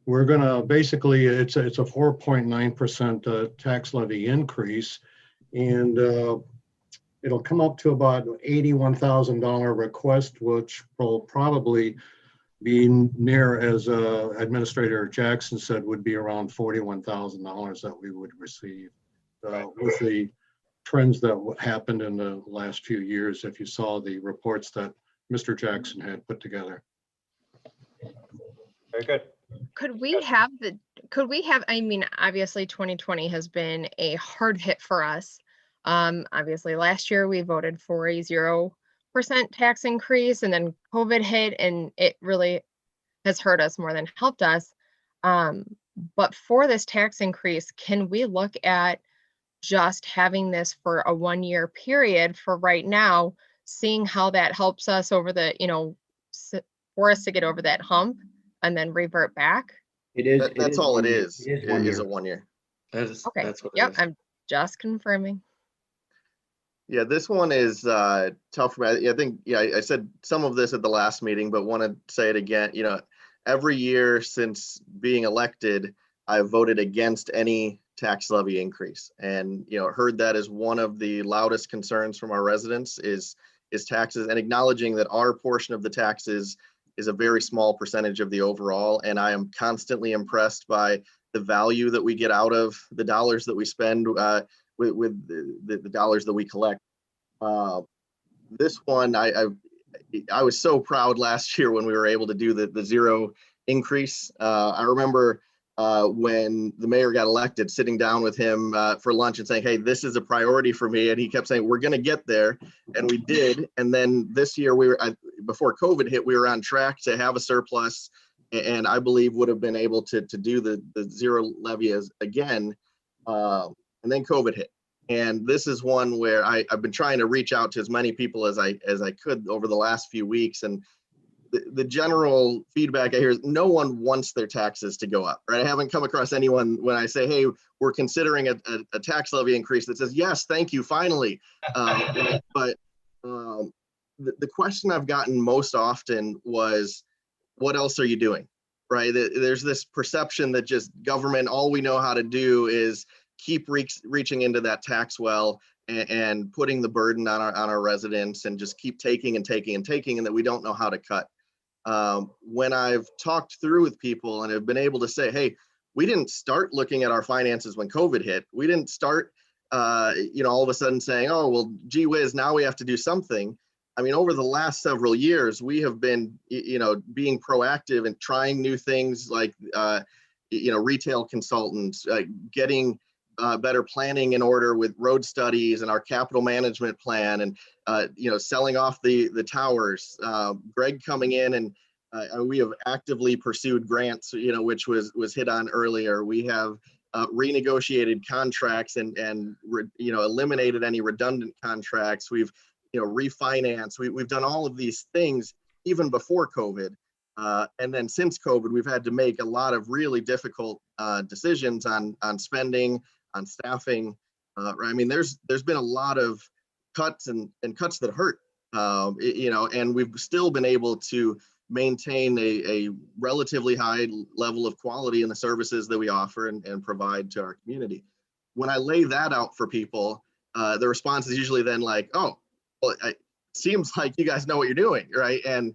we're gonna basically, it's a 4.9% tax levy increase, and it'll come up to about $81,000 request, which will probably be near, as Administrator Jackson said, would be around $41,000 that we would receive with the trends that happened in the last few years, if you saw the reports that Mr. Jackson had put together. Very good. Could we have, I mean, obviously 2020 has been a hard hit for us. Obviously last year we voted for a 0% tax increase, and then COVID hit and it really has hurt us more than helped us. But for this tax increase, can we look at just having this for a 1-year period for right now, seeing how that helps us over the, for us to get over that hump and then revert back? It is. That's all it 1 year. is. It is It 1 is year. a 1 year. Okay. That's what it Yep. is. I'm just confirming. Yeah, this one is tough for me. I think, I said some of this at the last meeting, but want to say it again. Every year since being elected, I've voted against any tax levy increase. And, heard that as one of the loudest concerns from our residents is taxes, and acknowledging that our portion of the taxes is a very small percentage of the overall. And I am constantly impressed by the value that we get out of the dollars that we spend with the dollars that we collect. This one, I was so proud last year when we were able to do the 0 increase. I remember when the mayor got elected, sitting down with him for lunch and saying, hey, this is a priority for me. And he kept saying, we're going to get there. And we did. And then this year, before COVID hit, we were on track to have a surplus, and I believe would have been able to do the 0 levy again. And then COVID hit. And this is one where I've been trying to reach out to as many people as I could over the last few weeks. And the general feedback I hear is no one wants their taxes to go up, right? I haven't come across anyone when I say, hey, we're considering a tax levy increase that says, yes, thank you, finally. But the question I've gotten most often was, what else are you doing, right? There's this perception that just government, all we know how to do is keep reaching into that tax well and putting the burden on our residents and just keep taking and taking and taking, and that we don't know how to cut. When I've talked through with people and have been able to say, hey, we didn't start looking at our finances when COVID hit. We didn't start, all of a sudden saying, oh, well, gee whiz, now we have to do something. I mean, over the last several years, we have been, being proactive and trying new things like, retail consultants, getting better planning in order with road studies and our capital management plan, and selling off the towers. Greg coming in, and we have actively pursued grants, which was hit on earlier. We have renegotiated contracts and eliminated any redundant contracts. We've refinanced. We've done all of these things even before COVID. And then since COVID, we've had to make a lot of really difficult decisions on spending, on staffing. I mean, there's been a lot of cuts and cuts that hurt, and we've still been able to maintain a relatively high level of quality in the services that we offer and provide to our community. When I lay that out for people, the response is usually then like, oh, well, it seems like you guys know what you're doing, right? And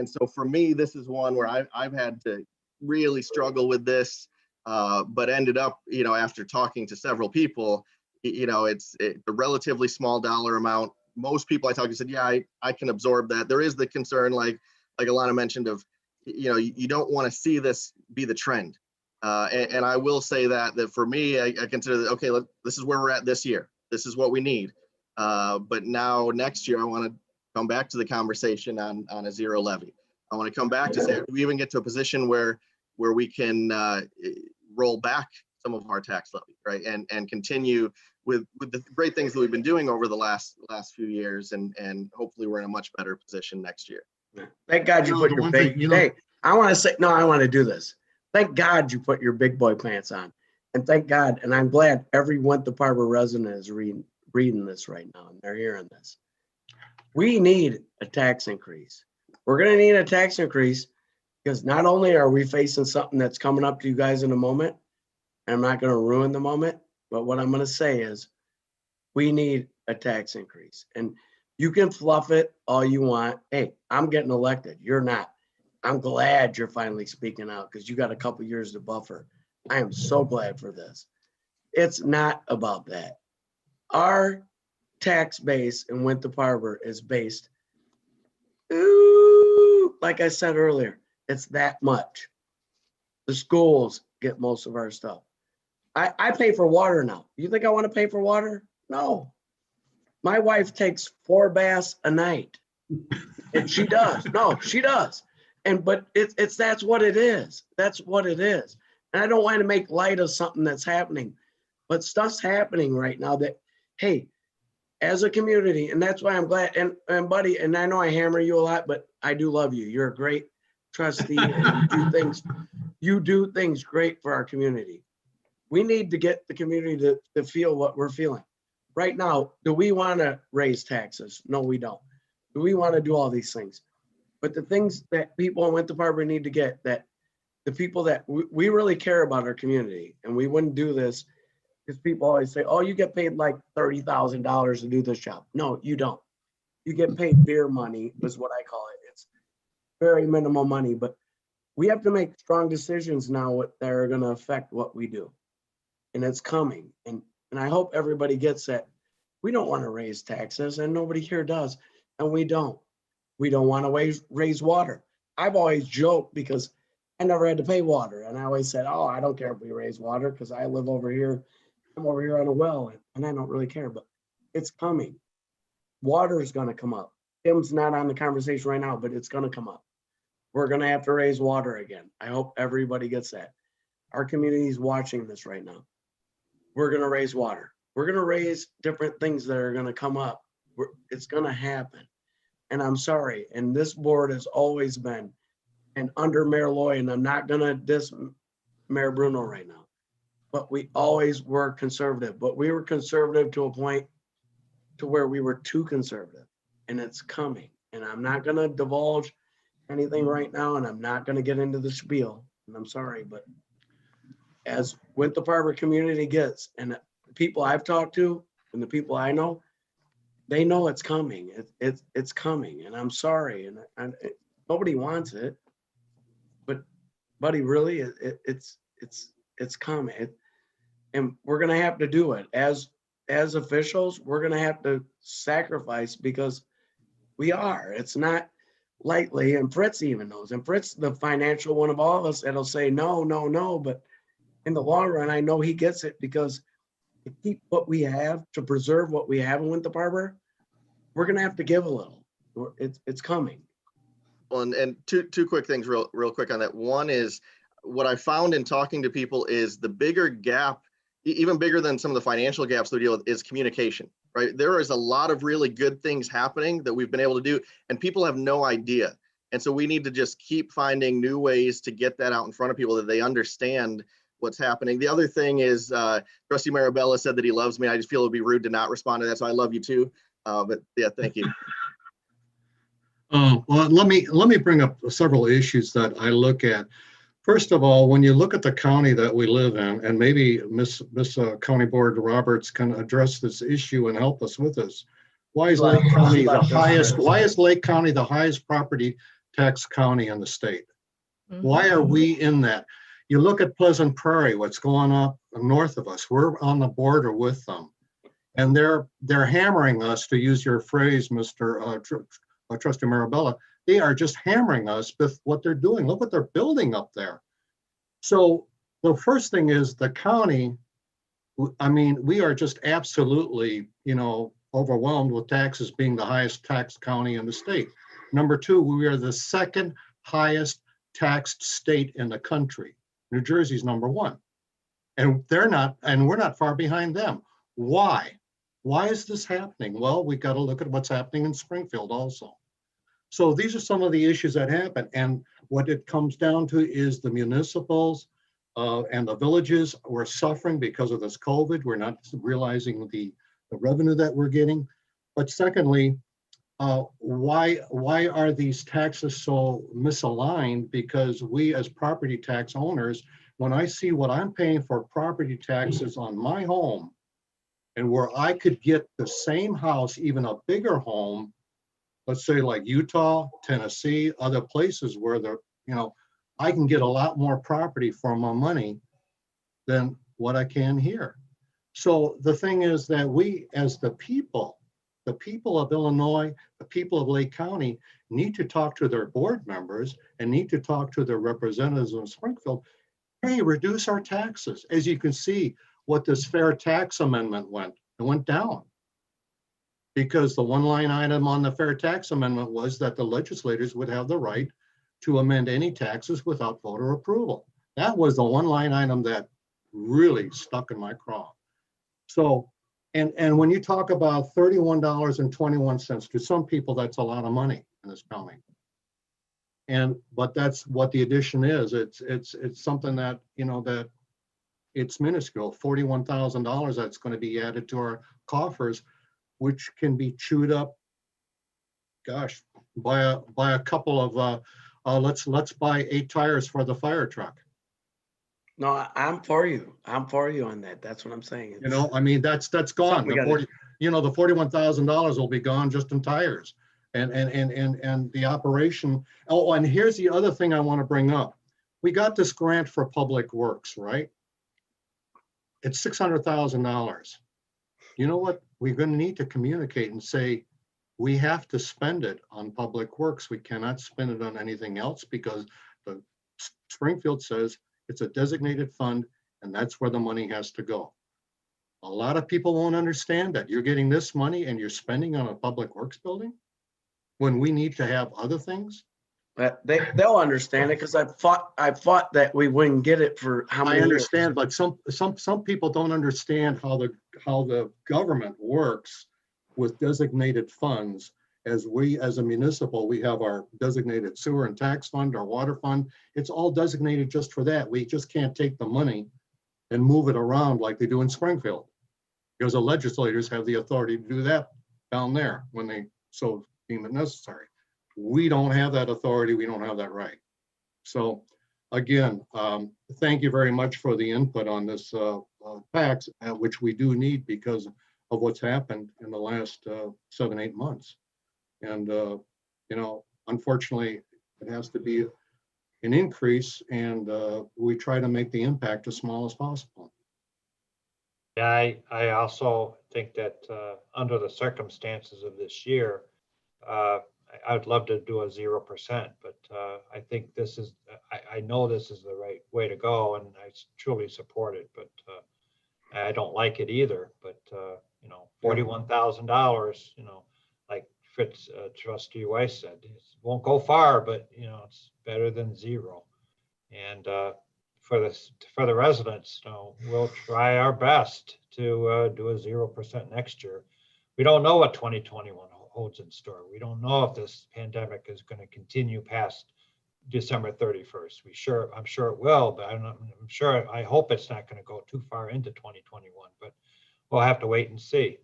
so for me, this is one where I've had to really struggle with this, but ended up, after talking to several people, it's a relatively small dollar amount. Most people I talked to said, yeah, I can absorb that. There is the concern, like Alana mentioned, of, you don't want to see this be the trend. And I will say that for me, I consider that, okay, this is where we're at this year. This is what we need. But now next year, I want to come back to the conversation on a 0 levy. I want to come back to say, do we even get to a position where we can roll back some of our tax levy, right? And continue with the great things that we've been doing over the last few years, and hopefully we're in a much better position next year. Thank God you put your big, hey, I want to do this. Thank God you put your big boy pants on. And thank God, and I'm glad every Winthrop Harbor resident is reading this right now, and they're hearing this. We need a tax increase. We're going to need a tax increase because not only are we facing something that's coming up to you guys in a moment, and I'm not going to ruin the moment, but what I'm going to say is we need a tax increase. And you can fluff it all you want. Hey, I'm getting elected. You're not. I'm glad you're finally speaking out because you got a couple years to buffer. I am so glad for this. It's not about that. Our tax base in Winthrop Harbor is based, like I said earlier, it's that much. The schools get most of our stuff. I pay for water now. You think I want to pay for water? No. My wife takes 4 baths a night. And she does. No, she does. But that's what it is. That's what it is. And I don't want to make light of something that's happening, but stuff's happening right now that, hey, as a community, and that's why I'm glad, and buddy, and I know I hammer you a lot, but I do love you. You're a great trustee and you do things great for our community. We need to get the community to feel what we're feeling. Right now, do we want to raise taxes? No, we don't. Do we want to do all these things? But the things that people in Winthrop Harbor need to get, that the people that we really care about our community, and we wouldn't do this because people always say, oh, you get paid like $30,000 to do this job. No, you don't. You get paid beer money is what I call it. It's very minimal money, but we have to make strong decisions now that are going to affect what we do. And it's coming. And I hope everybody gets that. We don't want to raise taxes, and nobody here does. And we don't. We don't want to raise water. I've always joked because I never had to pay water. And I always said, oh, I don't care if we raise water because I live over here. I'm over here on a well, and I don't really care, but it's coming. Water is going to come up. Tim's not on the conversation right now, but it's going to come up. We're going to have to raise water again. I hope everybody gets that. Our community is watching this right now. We're going to raise water. We're going to raise different things that are going to come up. It's going to happen. And I'm sorry. And this board has always been, and under Mayor Loy, and I'm not going to diss Mayor Bruno right now, but we always were conservative. But we were conservative to a point to where we were too conservative. And it's coming. And I'm not going to divulge anything right now, and I'm not going to get into the spiel. And I'm sorry, but as Winthrop Harbor community gets, and the people I've talked to and the people I know, they know it's coming. It's coming, and I'm sorry, and nobody wants it, but buddy, really, it's coming, and we're gonna have to do it as officials. We're gonna have to sacrifice because we are. It's not lightly, and Fritz even knows, and Fritz, the financial one of all of us, that'll say no, no, no, but in the long run, I know he gets it because to keep what we have, to preserve what we have in Winthrop Harbor, we're going to have to give a little. It's coming. Well, and two quick things real quick on that. One is what I found in talking to people is the bigger gap, even bigger than some of the financial gaps we deal with, is communication, right? There is a lot of really good things happening that we've been able to do, and people have no idea. And so we need to just keep finding new ways to get that out in front of people that they understand what's happening. The other thing is Trustee Marabella said that he loves me. I just feel it would be rude to not respond to that. So I love you too. But yeah, thank you. Well, let me bring up several issues that I look at. First of all, when you look at the county that we live in, and maybe Miss County Board Roberts can address this issue and help us with this. Why is Lake County the highest? Why is Lake County the highest property tax county in the state? Why are we in that? You look at Pleasant Prairie, what's going on north of us. We're on the border with them, and they're hammering us, to use your phrase, Mr. Trustee Marabella. They are just hammering us with what they're doing. Look what they're building up there. So the first thing is the county. I mean, we are just absolutely, overwhelmed with taxes being the highest tax county in the state. Number two, we are the second highest taxed state in the country. New Jersey's number one, and we're not far behind them. Why? Why is this happening? Well, we got to look at what's happening in Springfield also. So these are some of the issues that happen, and what it comes down to is the municipals and the villages were suffering because of this COVID. We're not realizing the revenue that we're getting. But secondly, why are these taxes so misaligned? Because we as property tax owners, when I see what I'm paying for property taxes on my home, and where I could get the same house, even a bigger home, let's say like Utah, Tennessee, other places where I can get a lot more property for my money than what I can here. So the thing is that we, as the people of Illinois, the people of Lake County, need to talk to their board members and need to talk to their representatives in Springfield. Hey, reduce our taxes. As you can see, what this fair tax amendment It went down. Because the one line item on the fair tax amendment was that the legislators would have the right to amend any taxes without voter approval. That was the one line item that really stuck in my craw. So, and when you talk about $31.21, to some people, that's a lot of money in this county. But that's what the addition is. It's something that, that it's minuscule, $41,000 that's going to be added to our coffers, which can be chewed up, gosh, by a couple of, let's buy 8 tires for the fire truck. No, I'm for you. I'm for you on that. That's what I'm saying. I mean, that's gone. Something we The gotta- 40, the $41,000 will be gone just in tires and the operation. Oh, and here's the other thing I want to bring up. We got this grant for Public Works, right? It's $600,000. You know what? We're going to need to communicate and say, we have to spend it on Public Works. We cannot spend it on anything else because the Springfield says it's a designated fund and that's where the money has to go. A lot of people won't understand that. You're getting this money and you're spending on a Public Works building when we need to have other things. But they'll understand it because I fought that we wouldn't get it for how many I years. understand, but some people don't understand how the government works with designated funds. As we, as a municipal, we have our designated sewer and tax fund, our water fund. It's all designated just for that. We just can't take the money and move it around like they do in Springfield, because the legislators have the authority to do that down there when they so deem it necessary. We don't have that authority. We don't have that right. So again, thank you very much for the input on this tax, which we do need because of what's happened in the last 7-8 months. And, unfortunately, it has to be an increase, and we try to make the impact as small as possible. Yeah, I also think that under the circumstances of this year, I would love to do a 0%, but I think this is, I know this is the right way to go, and I truly support it, but I don't like it either. But, $41,000, like Fritz, Trustee Weiss said, it won't go far, but, it's better than zero. And for the residents, we'll try our best to do a 0% next year. We don't know what 2021 holds in store. We don't know if this pandemic is going to continue past December 31st. I'm sure it will, but I hope it's not going to go too far into 2021, but we'll have to wait and see.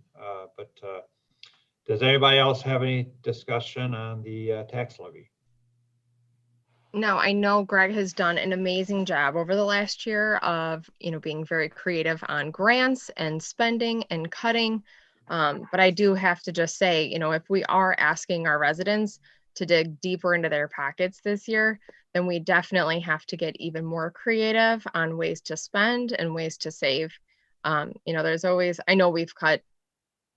But does anybody else have any discussion on the tax levy? No, I know Greg has done an amazing job over the last year of, being very creative on grants and spending and cutting. But I do have to just say, if we are asking our residents to dig deeper into their pockets this year, then we definitely have to get even more creative on ways to spend and ways to save. There's always, I know we've cut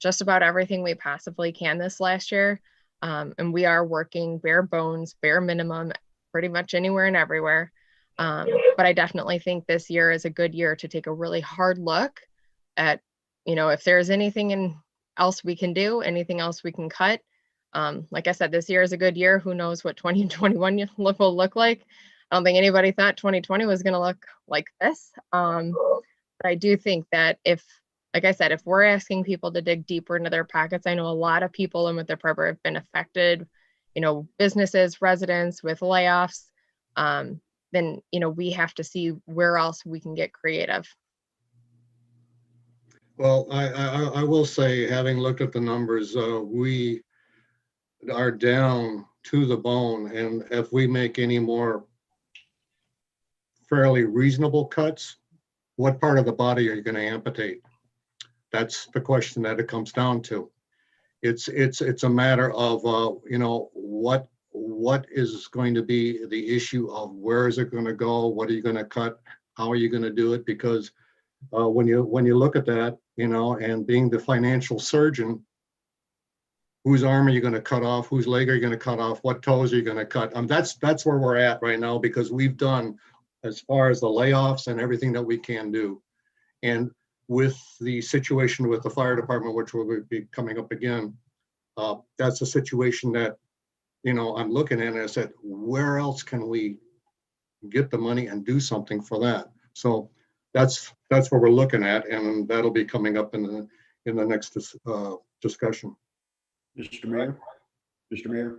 just about everything we possibly can this last year. And we are working bare bones, bare minimum, pretty much anywhere and everywhere. But I definitely think this year is a good year to take a really hard look at, if there's anything else we can do, anything else we can cut. Like I said, this year is a good year. Who knows what 2021 will look like? I don't think anybody thought 2020 was going to look like this. But I do think that like I said, if we're asking people to dig deeper into their pockets, I know a lot of people in with the PREPA have been affected, businesses, residents with layoffs, then, we have to see where else we can get creative. Well, I will say, having looked at the numbers, we are down to the bone. And if we make any more fairly reasonable cuts, what part of the body are you going to amputate? That's the question that it comes down to. It's a matter of, what is going to be the issue of where is it going to go? What are you going to cut? How are you going to do it? Because when you look at that, and being the financial surgeon, whose arm are you going to cut off? Whose leg are you going to cut off? What toes are you going to cut? That's where we're at right now, because we've done as far as the layoffs and everything that we can do. And with the situation with the fire department, which will be coming up again, that's a situation that, I'm looking at and I said, where else can we get the money and do something for that? So that's what we're looking at, and that'll be coming up in the next discussion. Mr. Mayor, Mr. Mayor,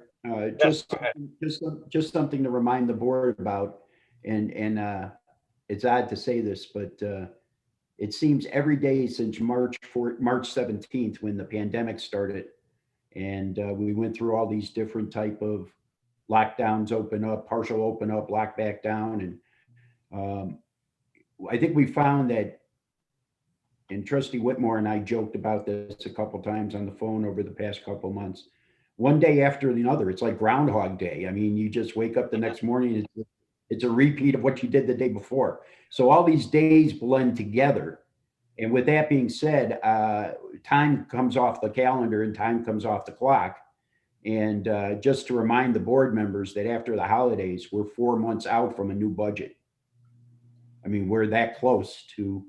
Yes, go ahead. just something to remind the board about, and it's odd to say this, but it seems every day since March 17th, when the pandemic started, and we went through all these different type of lockdowns, open up, partial open up, lock back down, and I think we found that, and Trustee Whitmore and I joked about this a couple times on the phone over the past couple months. One day after another, it's like Groundhog Day. I mean, you just wake up the next morning, it's a repeat of what you did the day before. So all these days blend together. And with that being said, time comes off the calendar and time comes off the clock. And just to remind the board members that after the holidays, we're 4 months out from a new budget. I mean, we're that close to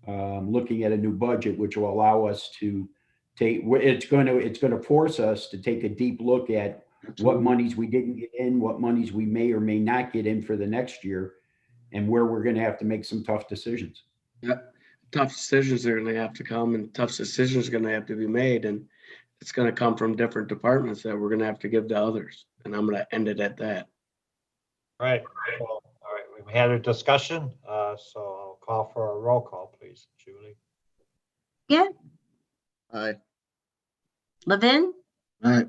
looking at a new budget, which will allow us to take, it's going to force us to take a deep look at what monies we didn't get in, what monies we may or may not get in for the next year, and where we're going to have to make some tough decisions. Yeah, tough decisions are going to have to come, and tough decisions are going to have to be made, and it's going to come from different departments that we're going to have to give to others. And I'm going to end it at that. Right. Well, all right, we've had a discussion, so I'll call for a roll call, please. Julie? Yeah, Aye. Levin, Aye.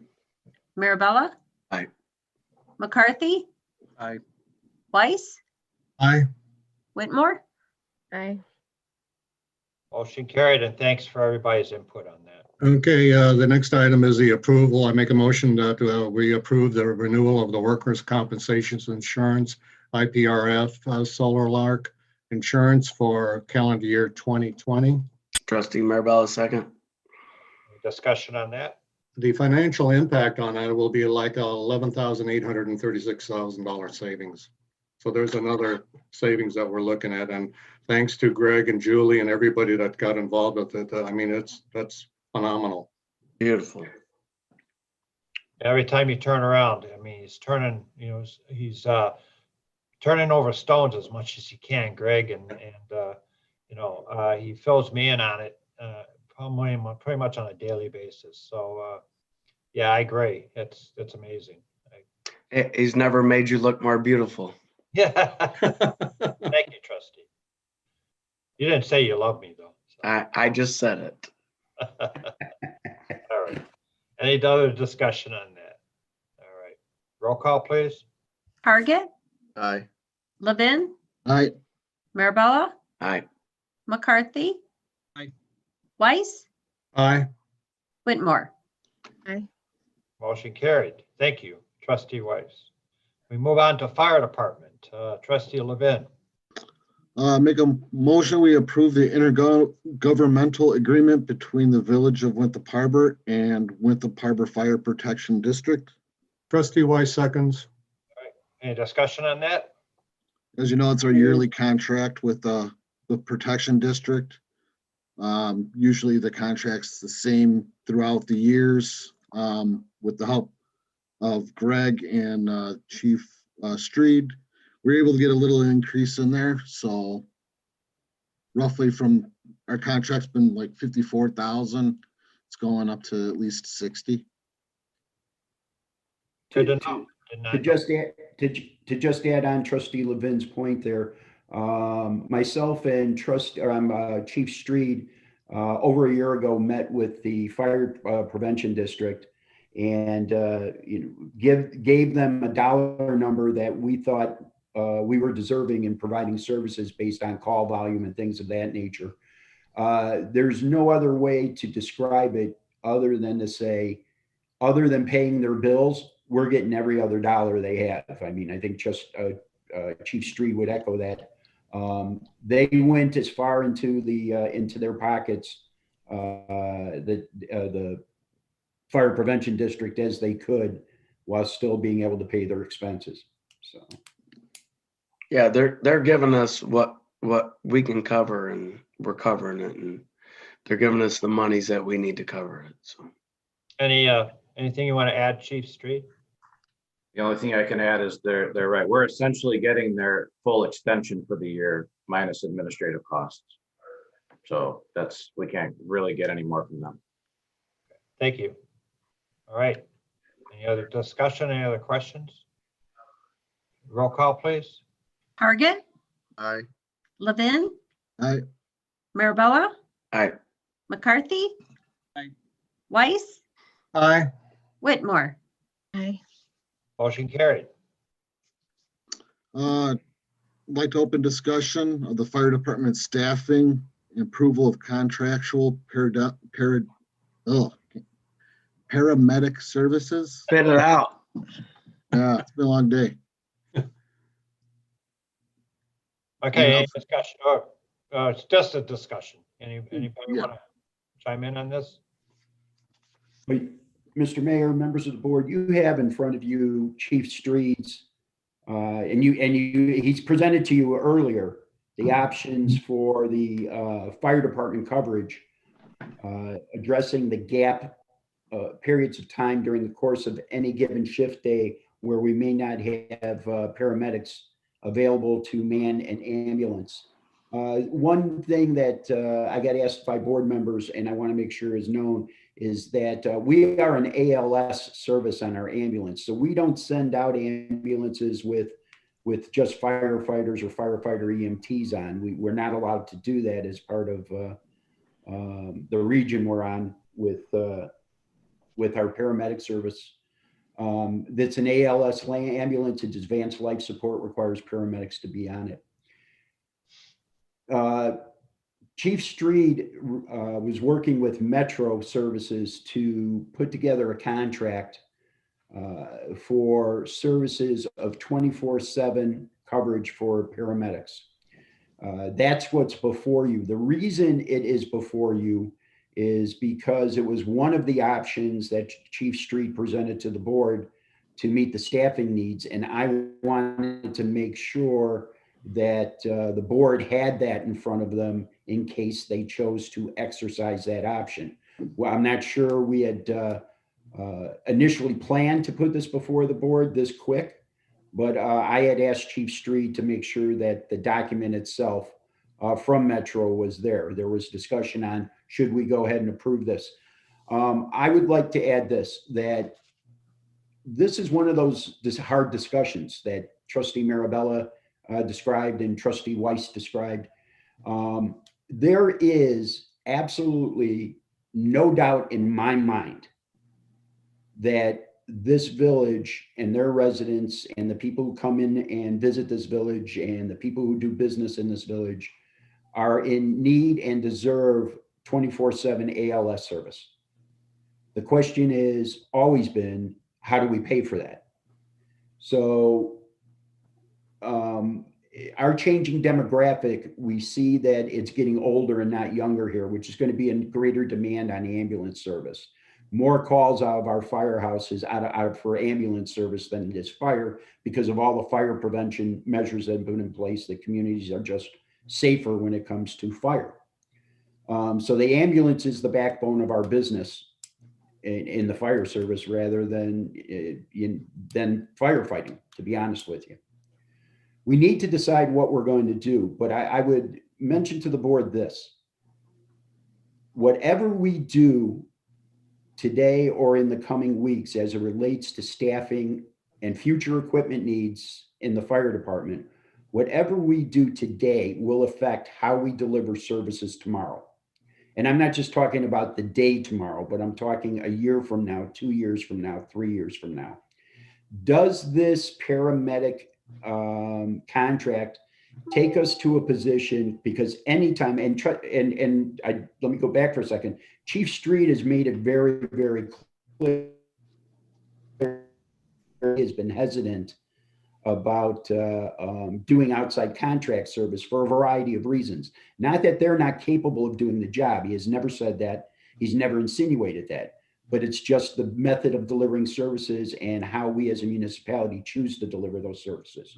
Marabella. Aye. McCarthy, Aye. Weiss, Aye. Whitmore. Aye. Motion carried, and thanks for everybody's input on that. Okay, the next item is the approval. I make a motion that we approve the renewal of the workers' compensation insurance, IPRF, Solar Lark insurance for calendar year 2020. Trustee Marabella, second. Any discussion on that? The financial impact on that will be like $11,836,000 savings. So there's another savings that we're looking at, and thanks to Greg and Julie and everybody that got involved with it. I mean, that's phenomenal. Beautiful. Every time you turn around, I mean, he's turning, he's turning over stones as much as he can, Greg, and he fills me in on it pretty much on a daily basis. So yeah, I agree. It's amazing. He's never made you look more beautiful. Yeah. Thank you, Trustee. You didn't say you love me though. So. I just said it. All right. Any other discussion on that? All right. Roll call, please. Target, Aye. Levin, Aye. Marabella, Aye. McCarthy. Aye. Weiss, Aye. Whitmore. Motion carried. Thank you, Trustee Weiss. We move on to Fire Department. Trustee Levin. Make a motion, we approve the intergovernmental agreement between the Village of Winthrop Harbor and Winthrop Harbor Fire Protection District. Trustee Weiss seconds. Any discussion on that? As you know, it's our yearly contract with the Protection District. Usually the contract's the same throughout the years. With the help of Greg and Chief Streed, we were able to get a little increase in there. So roughly from our contract's been like 54,000. It's going up to at least 60. Good to know. To just add on Trustee Levin's point there, myself and Chief Streed over a year ago met with the Fire Prevention District and gave them a dollar number that we thought we were deserving in providing services based on call volume and things of that nature. There's no other way to describe it other than to say, other than paying their bills, we're getting every other dollar they have. I mean, I think just Chief Street would echo that. They went as far into their pockets, the Fire Prevention District, as they could, while still being able to pay their expenses. So, Yeah, they're giving us what we can cover, and we're covering it, and they're giving us the monies that we need to cover it, so. Anything you want to add, Chief Street? The only thing I can add is they're right. We're essentially getting their full extension for the year minus administrative costs. So we can't really get any more from them. Thank you. All right. Any other discussion, any other questions? Roll call, please. Target, Aye. Levin, Aye. Marabella, Aye. McCarthy. Aye. Weiss, Aye. Whitmore. Aye. Motion carried. I'd like to open discussion of the fire department staffing, approval of contractual paramedic services. Spit it out. Yeah, it's been a long day. Okay, Yeah. any discussion? It's just a discussion. Anybody Yeah. want to chime in on this? But, Mr. Mayor, members of the board, you have in front of you Chief Street's, he's presented to you earlier the options for the fire department coverage, addressing the gap periods of time during the course of any given shift day where we may not have paramedics available to man an ambulance. One thing that I got asked by board members, and I want to make sure is known, is that we are an ALS service on our ambulance. So we don't send out ambulances with just firefighters or firefighter EMTs on. We're not allowed to do that as part of the region we're on with our paramedic service. That's an ALS ambulance. It's advanced life support, requires paramedics to be on it. Chief Street was working with Metro Services to put together a contract for services of 24/7 coverage for paramedics. That's what's before you. The reason it is before you is because it was one of the options that Chief Street presented to the board to meet the staffing needs. And I wanted to make sure that the board had that in front of them in case they chose to exercise that option. Well, I'm not sure we had initially planned to put this before the board this quick, but I had asked Chief Street to make sure that the document itself from Metro was there. There was discussion on, should we go ahead and approve this? I would like to add this, that this is one of those hard discussions that Trustee Marabella described and Trustee Weiss described. There is absolutely no doubt in my mind that this village and their residents and the people who come in and visit this village and the people who do business in this village are in need and deserve 24/7 ALS service. The question is always been, how do we pay for that? So our changing demographic, we see that it's getting older and not younger here, which is going to be a greater demand on ambulance service. More calls out of our firehouses out for ambulance service than it is fire, because of all the fire prevention measures that have been in place. The communities are just safer when it comes to fire. So the ambulance is the backbone of our business in the fire service rather than firefighting, to be honest with you. We need to decide what we're going to do, but I would mention to the board this. Whatever we do today or in the coming weeks as it relates to staffing and future equipment needs in the fire department, whatever we do today will affect how we deliver services tomorrow. And I'm not just talking about the day tomorrow, but I'm talking a year from now, 2 years from now, 3 years from now. Does this paramedic contract take us to a position, because anytime, let me go back for a second. Chief Street has made it very, very clear he has been hesitant about doing outside contract service for a variety of reasons. Not that they're not capable of doing the job. He has never said that. He's never insinuated that. But it's just the method of delivering services and how we as a municipality choose to deliver those services.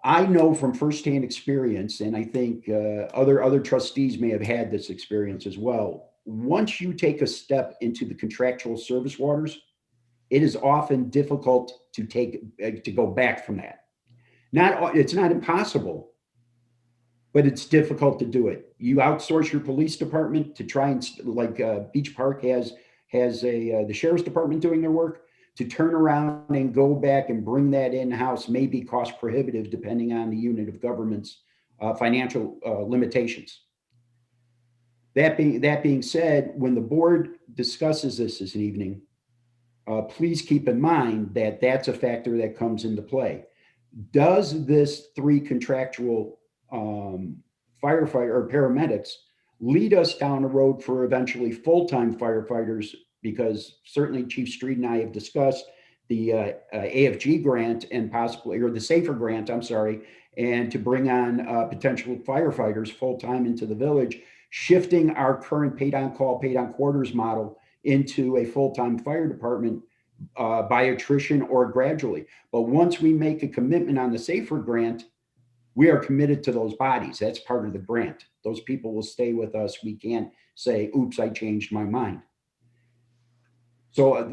I know from firsthand experience, and I think other trustees may have had this experience as well. Once you take a step into the contractual service waters, it is often difficult to go back from that. It's not impossible, but it's difficult to do it. You outsource your police department to try and Beach Park has the sheriff's department doing their work. To turn around and go back and bring that in-house may be cost prohibitive depending on the unit of government's financial limitations. That being said, when the board discusses this evening, please keep in mind that that's a factor that comes into play. Does this 3 contractual firefighter or paramedics lead us down a road for eventually full-time firefighters? Because certainly Chief Street and I have discussed the AFG grant and possibly, or the SAFER grant, I'm sorry, and to bring on potential firefighters full-time into the village, shifting our current paid on call, paid on quarters model into a full-time fire department by attrition or gradually. But once we make a commitment on the SAFER grant, we are committed to those bodies. That's part of the grant. Those people will stay with us. We can't say, oops, I changed my mind. So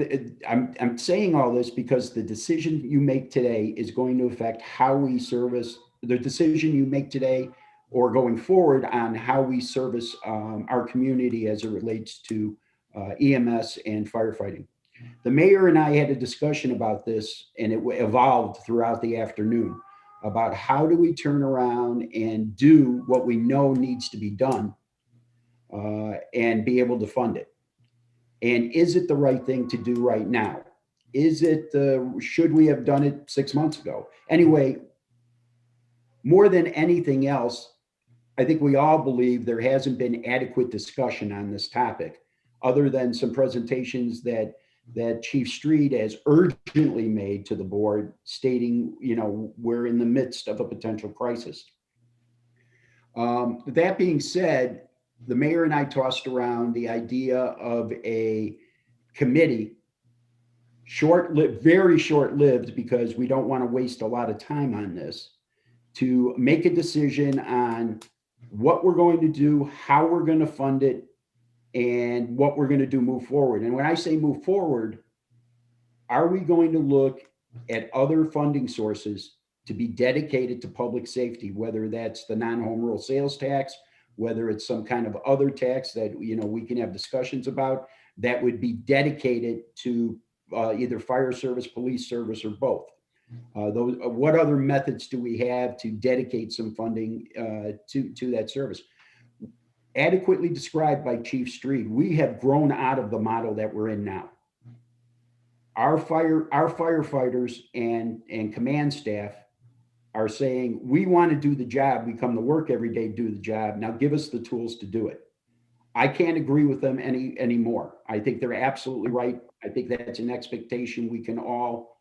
I'm saying all this because the decision you make today is going to affect how we service, the decision you make today or going forward on how we service our community as it relates to EMS and firefighting. The mayor and I had a discussion about this, and it evolved throughout the afternoon about how do we turn around and do what we know needs to be done and be able to fund it. And is it the right thing to do right now? Is it, should we have done it 6 months ago? Anyway, more than anything else, I think we all believe there hasn't been adequate discussion on this topic, other than some presentations that Chief Street has urgently made to the board stating, we're in the midst of a potential crisis. That being said, the mayor and I tossed around the idea of a committee, short-lived, very short-lived, because we don't want to waste a lot of time on this, to make a decision on what we're going to do, how we're going to fund it, and what we're going to do move forward. And when I say move forward, are we going to look at other funding sources to be dedicated to public safety, whether that's the non-home rule sales tax, whether it's some kind of other tax that we can have discussions about that would be dedicated to either fire service, police service, or both. What other methods do we have to dedicate some funding to that service? Adequately described by Chief Street, we have grown out of the model that we're in now. Our firefighters and command staff are saying, we want to do the job. We come to work every day to do the job. Now give us the tools to do it. I can't agree with them anymore. I think they're absolutely right. I think that's an expectation we can all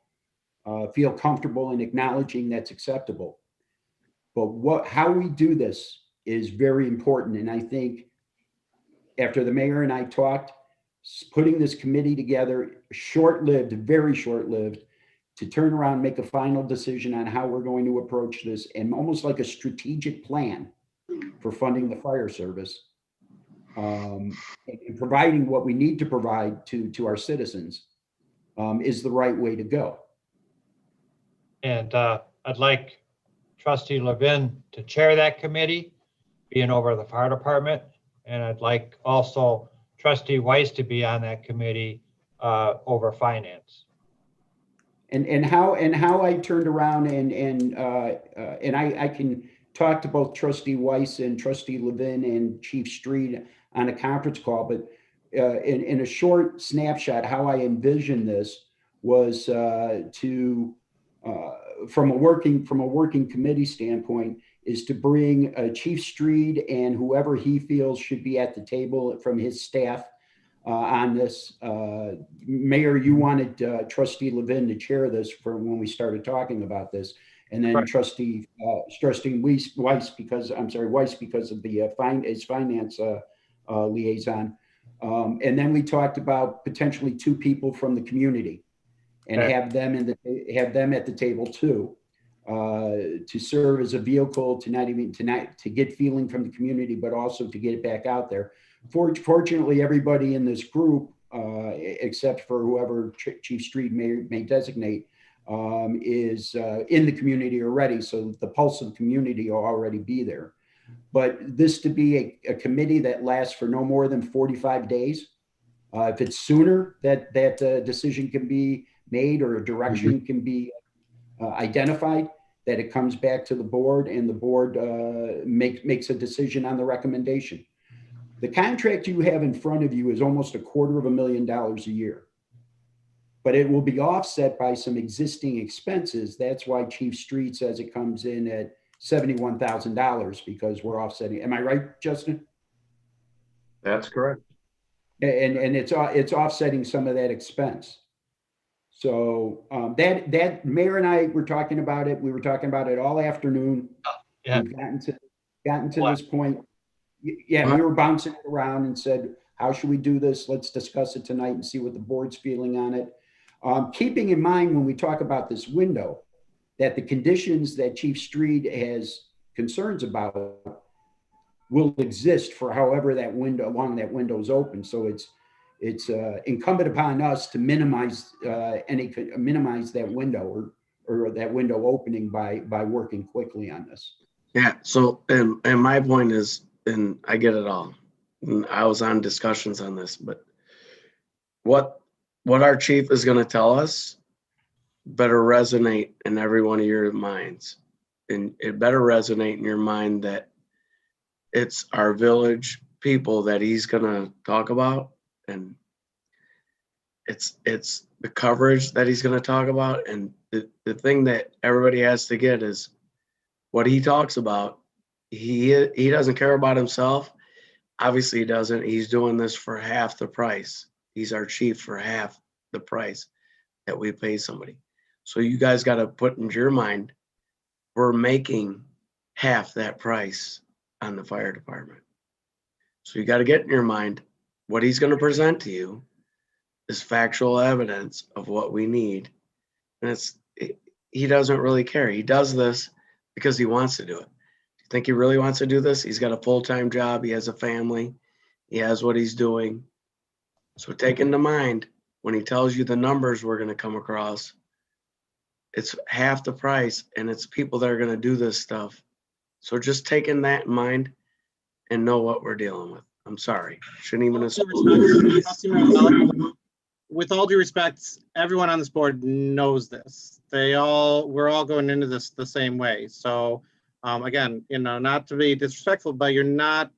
feel comfortable in acknowledging that's acceptable. But how we do this is very important. And I think after the mayor and I talked, putting this committee together, short-lived, very short-lived, to turn around, make a final decision on how we're going to approach this, and almost like a strategic plan for funding the fire service, and providing what we need to provide to our citizens, is the right way to go. And I'd like Trustee Levin to chair that committee, being over the fire department. And I'd like also Trustee Weiss to be on that committee over finance. And how I turned around and I can talk to both Trustee Weiss and Trustee Levin and Chief Street on a conference call, but in a short snapshot, how I envisioned this was from a working committee standpoint, is to bring Chief Street and whoever he feels should be at the table from his staff on this. Mayor, you wanted Trustee Levin to chair this for when we started talking about this, and then right. Trustee Weiss because of the his finance liaison, and then we talked about potentially 2 people from the community, and have them at the table too. to serve as a vehicle to to get feeling from the community, but also to get it back out there. Fortunately, everybody in this group, except for whoever Chief Street may designate, is in the community already. So the pulse of the community will already be there. But this to be a committee that lasts for no more than 45 days. If it's sooner that decision can be made or a direction can be identified, that it comes back to the board and the board makes a decision on the recommendation. The contract you have in front of you is almost $250,000 a year, but it will be offset by some existing expenses. That's why Chief Street says it comes in at $71,000 because we're offsetting. Am I right, Justin? That's correct. And it's offsetting some of that expense. So that Mayor and I were talking about it. We were talking about it all afternoon. Yeah. We've gotten to this point. Yeah, we were bouncing it around and said, how should we do this? Let's discuss it tonight and see what the board's feeling on it. Keeping in mind when we talk about this window, that the conditions that Chief Street has concerns about will exist for however that window, long that window is open. So it's incumbent upon us to minimize that window or that window opening by working quickly on this. Yeah. So, and my point is, and I get it all. And I was on discussions on this, but what our chief is going to tell us better resonate in every one of your minds. And it better resonate in your mind that it's our village people that he's going to talk about. And it's the coverage that he's going to talk about. And the thing that everybody has to get is what he talks about. He doesn't care about himself. Obviously he doesn't. He's doing this for half the price. He's our chief for half the price that we pay somebody. So you guys got to put in your mind, we're making half that price on the fire department. So you got to get in your mind, what he's going to present to you is factual evidence of what we need. And he doesn't really care. He does this because he wants to do it. You think he really wants to do this? He's got a full-time job. He has a family. He has what he's doing. So take into mind when he tells you the numbers we're going to come across, it's half the price and it's people that are going to do this stuff. So just taking that in mind and know what we're dealing with. I'm sorry. Shouldn't even with all due respect, everyone on this board knows this. We're all going into this the same way. So again, not to be disrespectful, but you're not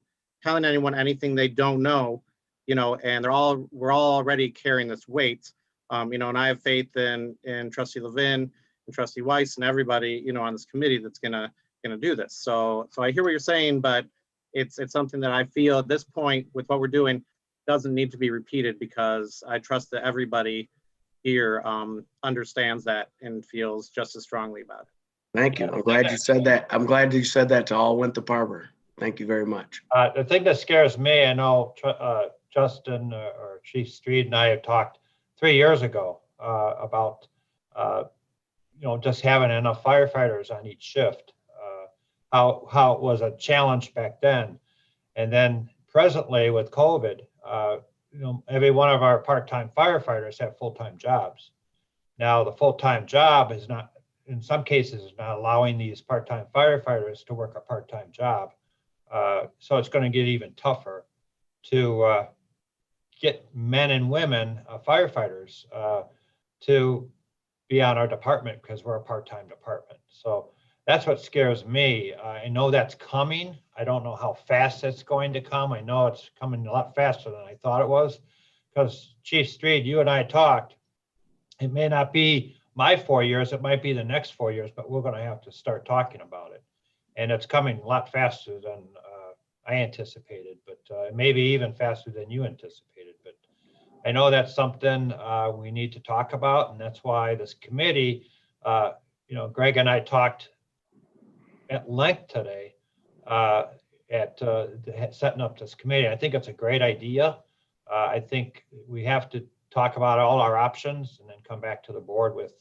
telling anyone anything they don't know, and we're all already carrying this weight, and I have faith in Trustee Levin and Trustee Weiss and everybody, on this committee that's gonna do this. So I hear what you're saying, but it's something that I feel at this point with what we're doing doesn't need to be repeated because I trust that everybody here understands that and feels just as strongly about it. Thank you. I'm glad you said that. I'm glad you said that to all Winthrop Harbor. Thank you very much. The thing that scares me, I know Justin or Chief Street and I had talked 3 years ago about, just having enough firefighters on each shift, how it was a challenge back then. And then presently with COVID, every one of our part-time firefighters have full-time jobs. Now the full-time job is not, in some cases, is not allowing these part-time firefighters to work a part-time job. So it's going to get even tougher to get men and women, firefighters, to be on our department because we're a part-time department. So that's what scares me. I know that's coming. I don't know how fast it's going to come. I know it's coming a lot faster than I thought it was because Chief Street, you and I talked, it may not be my 4 years, it might be the next 4 years, but we're going to have to start talking about it. And it's coming a lot faster than I anticipated, but maybe even faster than you anticipated. But I know that's something we need to talk about. And that's why this committee, Greg and I talked at length today at setting up this committee. I think it's a great idea. I think we have to talk about all our options and then come back to the board with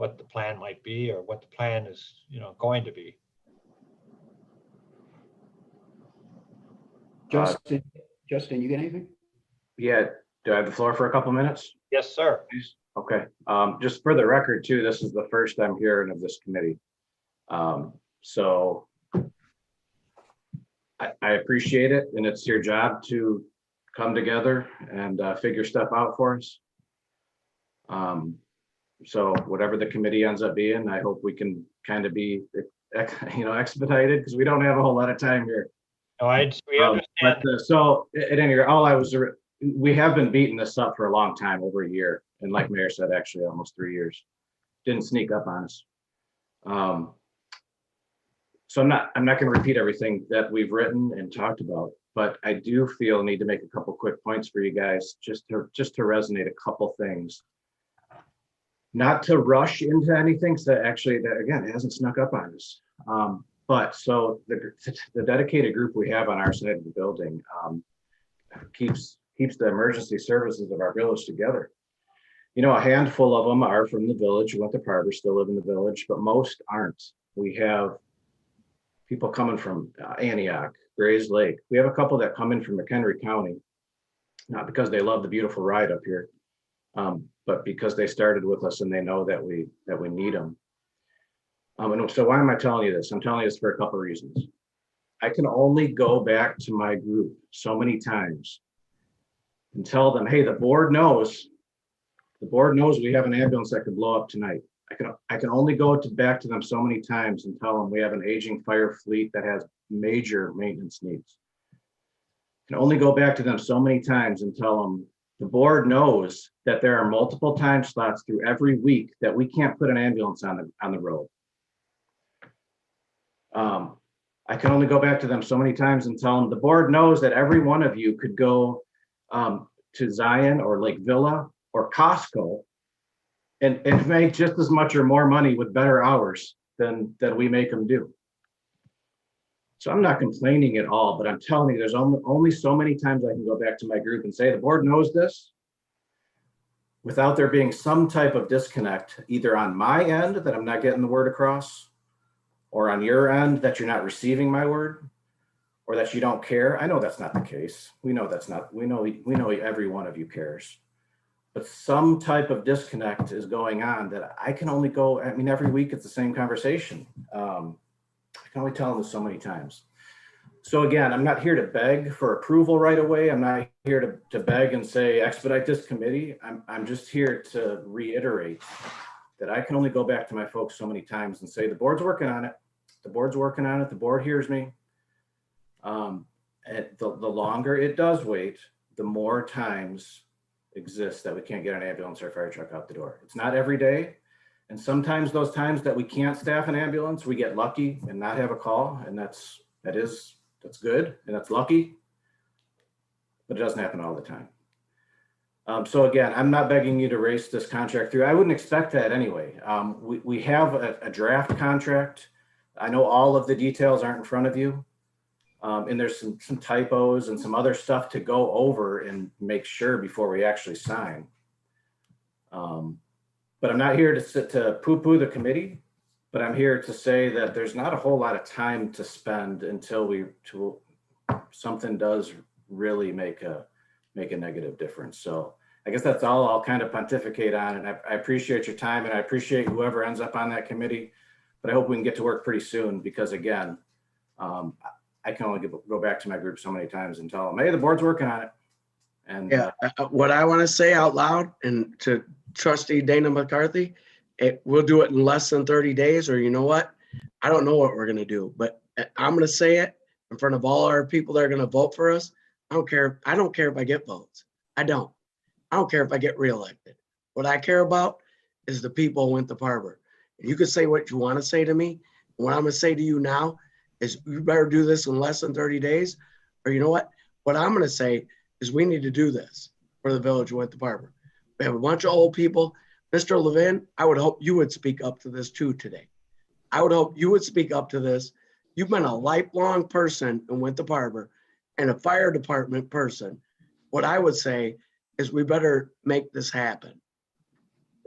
what the plan might be or what the plan is, going to be. Justin, you get anything? Yeah, do I have the floor for a couple minutes? Yes, sir. Please. Okay, just for the record too, this is the first I'm hearing of this committee. So I appreciate it, and it's your job to come together and figure stuff out for us. So whatever the committee ends up being, I hope we can kind of be, expedited, because we don't have a whole lot of time here. No, we understand. So at any rate, we have been beating this up for a long time, over a year. And like Mayor said, actually almost 3 years. Didn't sneak up on us. So I'm not going to repeat everything that we've written and talked about, but I do feel need to make a couple quick points for you guys, just to resonate a couple things. Not to rush into anything, so that again, it hasn't snuck up on us. But so the dedicated group we have on our side of the building keeps the emergency services of our village together. A handful of them are from the village, who went to Parver, still live in the village, but most aren't. We have people coming from Antioch, Grays Lake. We have a couple that come in from McHenry County, not because they love the beautiful ride up here, but because they started with us and they know that we need them. And so why am I telling you this? I'm telling you this for a couple of reasons. I can only go back to my group so many times and tell them, hey, the board knows we have an ambulance that could blow up tonight. I can only go back to them so many times and tell them we have an aging fire fleet that has major maintenance needs. I can only go back to them so many times and tell them the board knows that there are multiple time slots through every week that we can't put an ambulance on the road. I can only go back to them so many times and tell them the board knows that every one of you could go to Zion or Lake Villa or Costco and make just as much or more money with better hours than we make them do. So I'm not complaining at all, but I'm telling you, there's only so many times I can go back to my group and say the board knows this, without there being some type of disconnect, either on my end that I'm not getting the word across, or on your end that you're not receiving my word, or that you don't care. I know that's not the case. We know that's not, we know every one of you cares. But some type of disconnect is going on that I can only go, every week it's the same conversation. I can only tell them this so many times. So again, I'm not here to beg for approval right away. I'm not here to beg and say, expedite this committee. I'm just here to reiterate that I can only go back to my folks so many times and say, the board's working on it. The board's working on it. The board hears me. And the longer it does wait, the more times exists that we can't get an ambulance or fire truck out the door. It's not every day. And sometimes those times that we can't staff an ambulance, we get lucky and not have a call. And that's good. And that's lucky, but it doesn't happen all the time. So again, I'm not begging you to race this contract through. I wouldn't expect that anyway. We have a draft contract. I know all of the details aren't in front of you. And there's some typos and some other stuff to go over and make sure before we actually sign. But I'm not here to poo-poo the committee, but I'm here to say that there's not a whole lot of time to spend until something does really make a negative difference. So I guess that's all I'll kind of pontificate on. And I appreciate your time, and I appreciate whoever ends up on that committee, but I hope we can get to work pretty soon, because again, I can only go back to my group so many times and tell them, hey, the board's working on it. And yeah, what I want to say out loud and to Trustee Dana McCarthy, we'll do it in less than 30 days, or you know what? I don't know what we're going to do, but I'm going to say it in front of all our people that are going to vote for us. I don't care. I don't care if I get votes. I don't care if I get reelected. What I care about is the people who went to Parver. You can say what you want to say to me. What I'm going to say to you now is you better do this in less than 30 days. Or you know what? What I'm going to say is we need to do this for the village of Went to Parver. We have a bunch of old people. Mr. Levin, I would hope you would speak up to this too today. I would hope you would speak up to this. You've been a lifelong person in Went to Parver and a fire department person. What I would say is we better make this happen.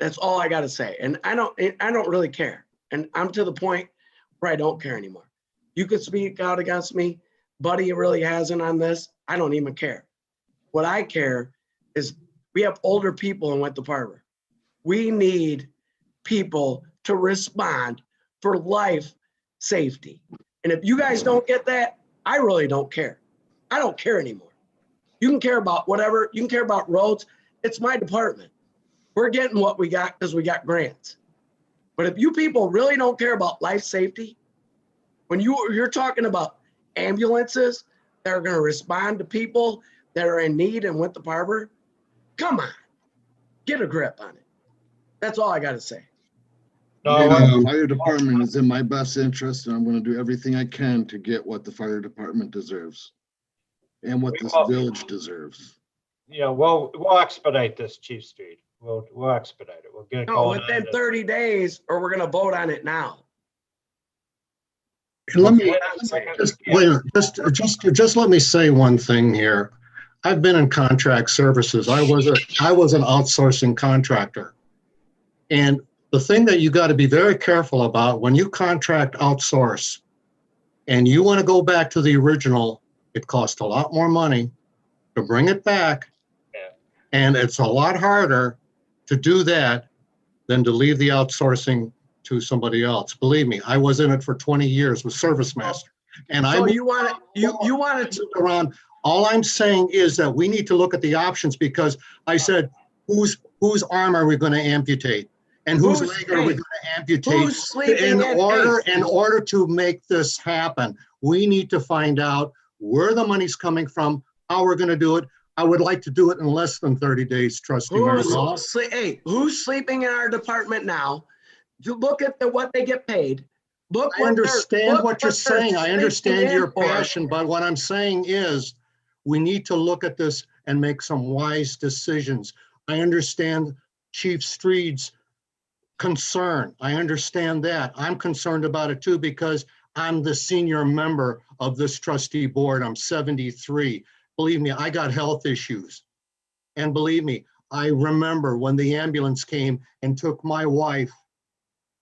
That's all I gotta say. And I don't really care. And I'm to the point where I don't care anymore. You could speak out against me. Buddy really hasn't on this. I don't even care. What I care is we have older people in Winthrop Harbor. We need people to respond for life safety. And if you guys don't get that, I really don't care. I don't care anymore. You can care about whatever. You can care about roads. It's my department. We're getting what we got because we got grants. But if you people really don't care about life safety, when you're talking about ambulances that are going to respond to people that are in need in Winthrop Harbor, come on, get a grip on it. That's all I got to say. No, The fire department is in my best interest, and I'm going to do everything I can to get what the fire department deserves and what this village deserves. yeah, we'll expedite this, Chief Street. We'll expedite it. We'll get it No, going. within 30 days, or we're going to vote on it now. Let me, just let me say one thing here. I've been in contract services. I was an outsourcing contractor. And the thing that you got to be very careful about when you contract outsource and you want to go back to the original, it costs a lot more money to bring it back. And it's a lot harder to do that than to leave the outsourcing to somebody else. Believe me, I was in it for 20 years with ServiceMaster. And So you want to around. All I'm saying is that we need to look at the options, because I said, whose arm are we going to amputate? And whose leg are we going to amputate? In order to make this happen, we need to find out where the money's coming from, how we're going to do it. I would like to do it in less than 30 days, Trustee Marcelo. Who's sleeping in our department now? You look at what they get paid. Look, I understand what you're saying. I understand your passion, but what I'm saying is we need to look at this and make some wise decisions. I understand Chief Street's concern. I understand that. I'm concerned about it too, because I'm the senior member of this trustee board. I'm 73. Believe me, I got health issues. And believe me, I remember when the ambulance came and took my wife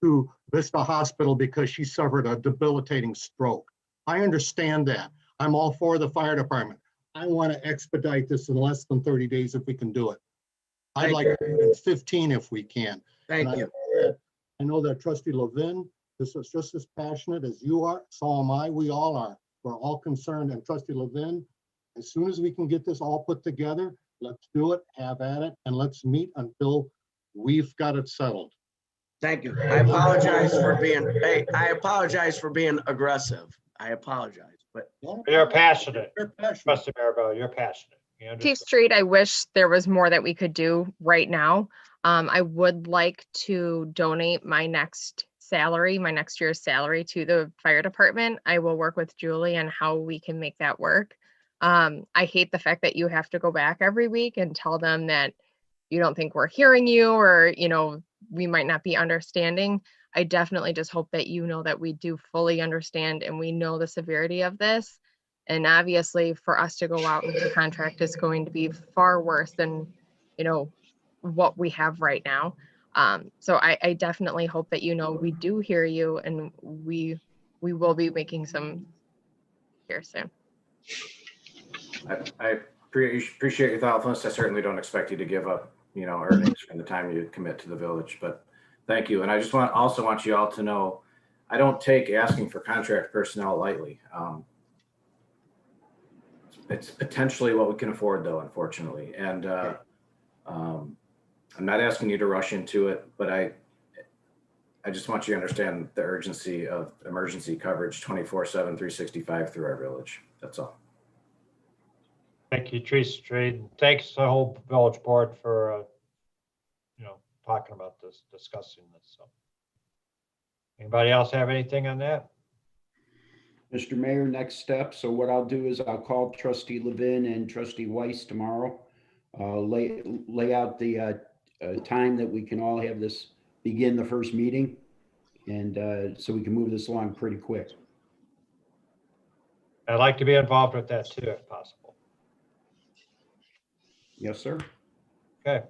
to Vista Hospital because she suffered a debilitating stroke. I understand that. I'm all for the fire department. I want to expedite this in less than 30 days if we can do it. I'd like to do it in 15 if we can. Thank you. I know that Trustee Levin, this is just as passionate as you are. So am I. We all are. We're all concerned. And Trustee Levin, as soon as we can get this all put together, let's do it, have at it, and let's meet until we've got it settled. Thank you. I apologize for being aggressive. I apologize, but You're passionate. Trustee Maribel, you're passionate. You Chief understand. Street, I wish there was more that we could do right now. I would like to donate my next year's salary to the fire department. I will work with Julie on how we can make that work. I hate the fact that you have to go back every week and tell them that you don't think we're hearing you, or, we might not be understanding. I definitely just hope that you know that we do fully understand and we know the severity of this. And obviously for us to go out into contract is going to be far worse than, what we have right now. So I definitely hope that, we do hear you, and we will be making some here soon. I appreciate your thoughtfulness. I certainly don't expect you to give up, earnings from the time you commit to the village, but thank you. And I just also want you all to know, I don't take asking for contract personnel lightly. It's potentially what we can afford though, unfortunately. And I'm not asking you to rush into it, but I just want you to understand the urgency of emergency coverage 24/7, 365 through our village. That's all. Thank you, Chief Street. Thanks the whole village board for, talking about this, discussing this. So, anybody else have anything on that? Mr. Mayor, next step. So what I'll do is I'll call Trustee Levin and Trustee Weiss tomorrow. Lay out the time that we can all have this begin the first meeting. And so we can move this along pretty quick. I'd like to be involved with that too, if possible. Yes, sir. Okay.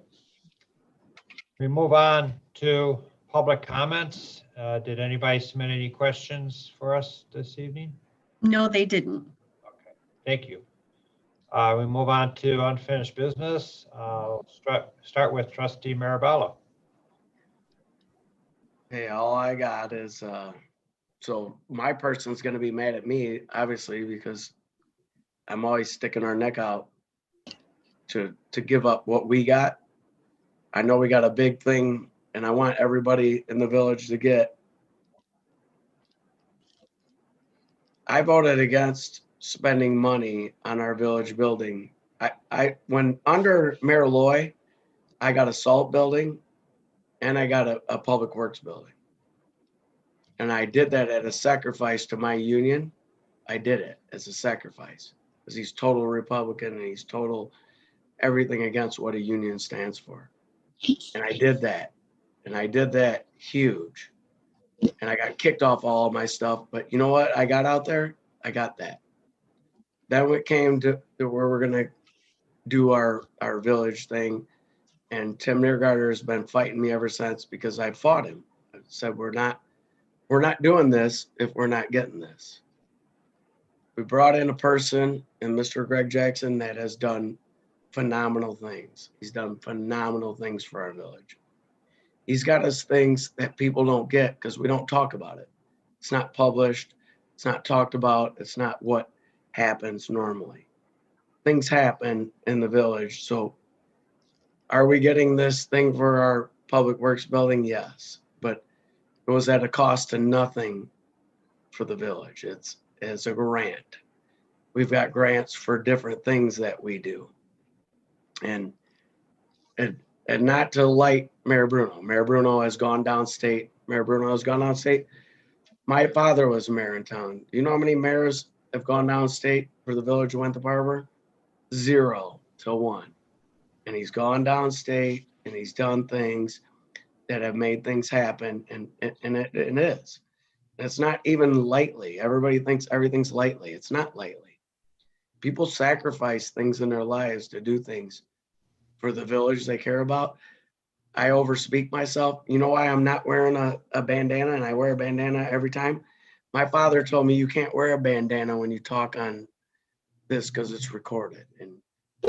We move on to public comments. Did anybody submit any questions for us this evening? No, they didn't. Okay, thank you. We move on to unfinished business. Start with trustee Marabella. Hey, all I got is, so my person's gonna be mad at me, obviously, because I'm always sticking our neck out to give up what we got. I know we got a big thing and I want everybody in the village to get. I voted against spending money on our village building. When under Mayor Loy, I got a salt building and I got a public works building. And I did that at a sacrifice to my union. I did it as a sacrifice because he's total Republican and he's total everything against what a union stands for. And I did that. And I did that huge. And I got kicked off all of my stuff. But you know what? I got out there. I got that. Then it came to where we're going to do our village thing. And Tim Niergarter has been fighting me ever since because I fought him. I said, we're not doing this if we're not getting this. We brought in a person in Mr. Greg Jackson that has done phenomenal things. He's done phenomenal things for our village. He's got us things that people don't get because we don't talk about it. It's not published. It's not talked about. It's not what happens normally. Things happen in the village. So are we getting this thing for our public works building? Yes, but it was at a cost to nothing for the village. It's a grant. We've got grants for different things that we do. And not to light Mayor Bruno. Mayor Bruno has gone downstate. My father was mayor in town. Do you know how many mayors have gone downstate for the village of Winthrop Harbor? 0 to 1. And he's gone downstate and he's done things that have made things happen. And it is. It's not even lightly. Everybody thinks everything's lightly. It's not lightly. People sacrifice things in their lives to do things for the village they care about. I overspeak myself. You know why I'm not wearing a bandana and I wear a bandana every time? My father told me you can't wear a bandana when you talk on this because it's recorded and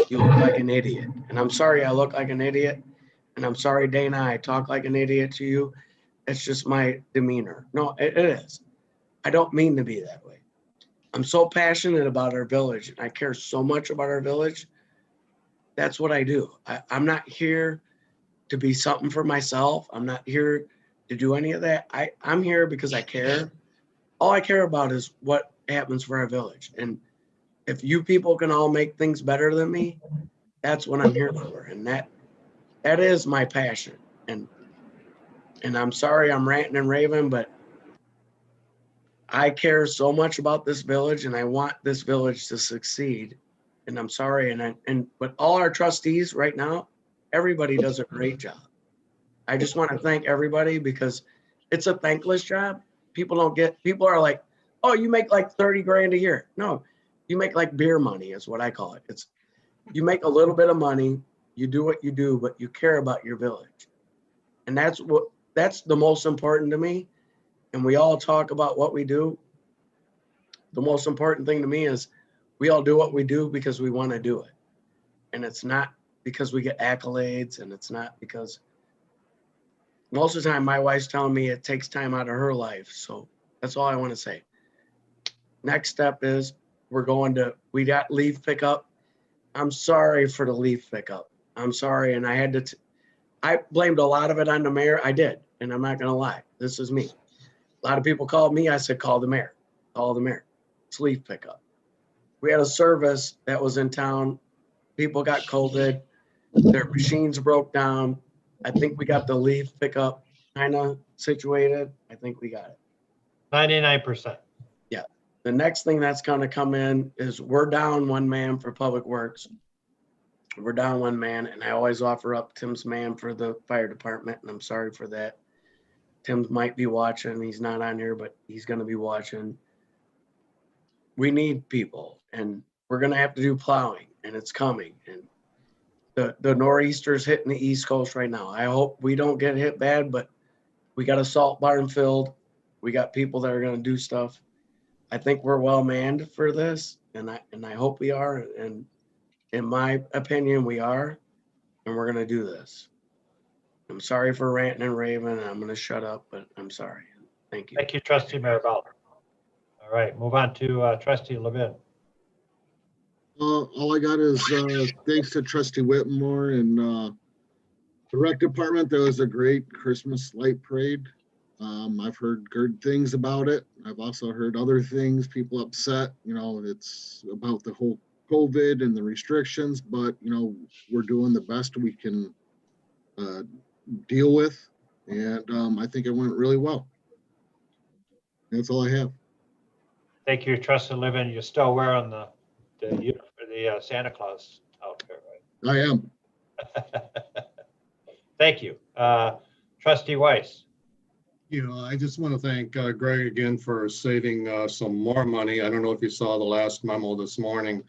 you look like an idiot. And I'm sorry I look like an idiot. And I'm sorry, Dana, I talk like an idiot to you. It's just my demeanor. No, it is. I don't mean to be that way. I'm so passionate about our village and I care so much about our village. That's what I do. I'm not here to be something for myself. I'm not here to do any of that. I'm here because I care. All I care about is what happens for our village. And if you people can all make things better than me, that's what I'm here for. And that is my passion. And I'm sorry I'm ranting and raving, but I care so much about this village and I want this village to succeed. And I'm sorry. But all our trustees right now, everybody does a great job. I just want to thank everybody because it's a thankless job. People are like, oh, you make like 30 grand a year. No, you make like beer money is what I call it. You make a little bit of money, you do what you do, but you care about your village. And that's the most important to me. And we all talk about what we do. The most important thing to me is we all do what we do because we want to do it. And it's not because we get accolades, and it's not because most of the time my wife's telling me it takes time out of her life. So that's all I want to say. Next step is we got leaf pickup. I'm sorry for the leaf pickup. I'm sorry. And I blamed a lot of it on the mayor. I did. And I'm not going to lie. This is me. A lot of people called me. I said, call the mayor. Call the mayor. It's leaf pickup. We had a service that was in town. People got COVID. Their machines broke down. I think we got the leaf pickup kind of situated. I think we got it. 99%. Yeah. The next thing that's going to come in is we're down one man for public works. We're down one man, and I always offer up Tim's man for the fire department, and I'm sorry for that. Tim might be watching. He's not on here, but he's going to be watching. We need people, and we're going to have to do plowing, and it's coming. And The nor'easter's hitting the East Coast right now. I hope we don't get hit bad, but we got a salt barn filled. We got people that are gonna do stuff. I think we're well manned for this, and I hope we are. And in my opinion, we are, and we're gonna do this. I'm sorry for ranting and raving, and I'm gonna shut up, but I'm sorry. Thank you. Thank you, trustee Marabella. All right, move on to trustee Levin. All I got is thanks to trustee Whitmore and the rec department. That was a great Christmas light parade. I've heard good things about it. I've also heard other things, people upset, it's about the whole COVID and the restrictions, but we're doing the best we can deal with. And I think it went really well. That's all I have. Thank you, trustee Levin. You're still wearing the Santa Claus outfit, I am. right? Thank you. Trustee Weiss. I just want to thank Greg again for saving some more money. I don't know if you saw the last memo this morning.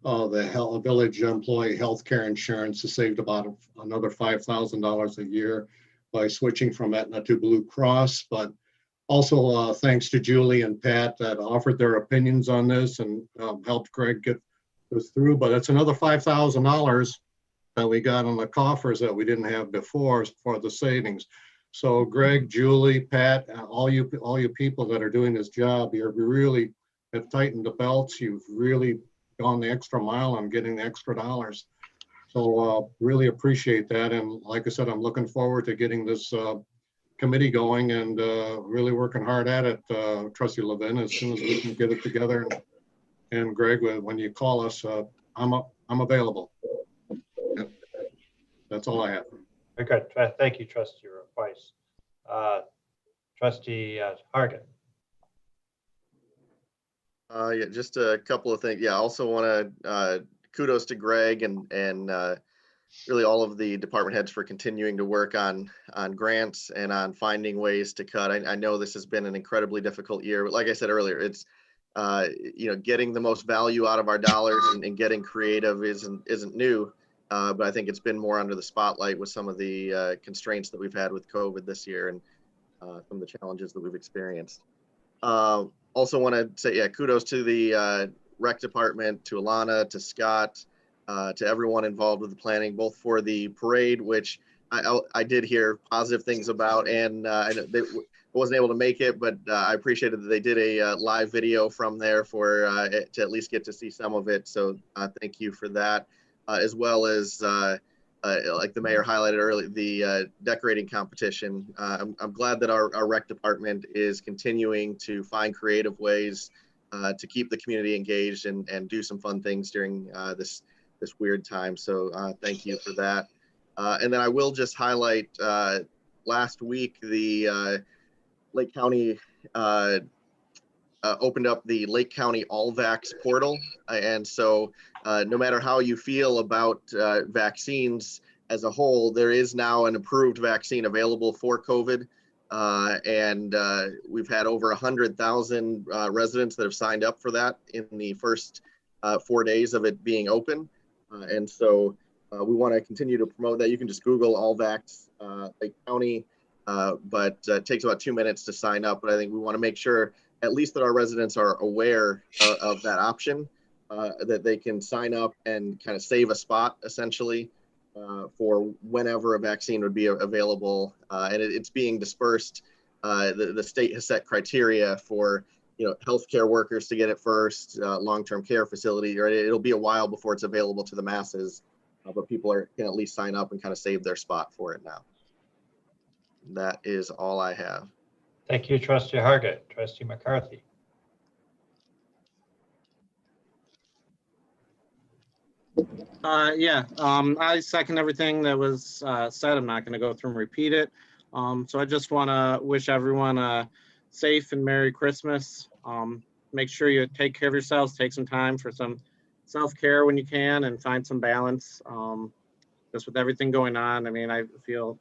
The village employee healthcare insurance has saved about another $5,000 a year by switching from Aetna to Blue Cross. But also thanks to Julie and Pat that offered their opinions on this and helped Greg get this through. But it's another $5,000 that we got in the coffers that we didn't have before for the savings. So Greg, Julie, Pat, all you people that are doing this job, you really have tightened the belts. You've really gone the extra mile on getting the extra dollars. So really appreciate that. And like I said, I'm looking forward to getting this committee going and really working hard at it, trustee Levin, as soon as we can get it together. And Greg, when you call us, I'm available. Yep. That's all I have. Very good. Thank you, trustee Weiss. Trustee Hargan. Yeah, just a couple of things. Yeah, I also want to kudos to Greg and really all of the department heads for continuing to work on grants and on finding ways to cut. I know this has been an incredibly difficult year, but like I said earlier, it's getting the most value out of our dollars and getting creative isn't new. But I think it's been more under the spotlight with some of the constraints that we've had with COVID this year and some of the challenges that we've experienced. Also want to say, yeah, kudos to the rec department, to Alana, to Scott, to everyone involved with the planning, both for the parade, which I did hear positive things about, and I wasn't able to make it, but I appreciated that they did a live video from there for to at least get to see some of it. So thank you for that. As well as, like the mayor highlighted earlier, the decorating competition. I'm glad that our rec department is continuing to find creative ways to keep the community engaged and do some fun things during this weird time. So thank you for that. And then I will just highlight last week, the Lake County opened up the Lake County All-Vax portal. And so no matter how you feel about vaccines as a whole, there is now an approved vaccine available for COVID. And we've had over 100,000 residents that have signed up for that in the first 4 days of it being open. And so we want to continue to promote that. You can just Google All-Vax Lake County, but it takes about 2 minutes to sign up. But I think we want to make sure at least that our residents are aware of that option, that they can sign up and kind of save a spot essentially for whenever a vaccine would be available. And it's being dispersed. The state has set criteria for healthcare workers to get it first, long-term care facility, or it'll be a while before it's available to the masses, but people can at least sign up and kind of save their spot for it now. That is all I have. Thank you, trustee Hargett. Trustee McCarthy. I second everything that was said. I'm not going to go through and repeat it. So I just want to wish everyone a safe and Merry Christmas. Make sure you take care of yourselves, take some time for some self-care when you can, and find some balance. Just with everything going on, I mean, I feel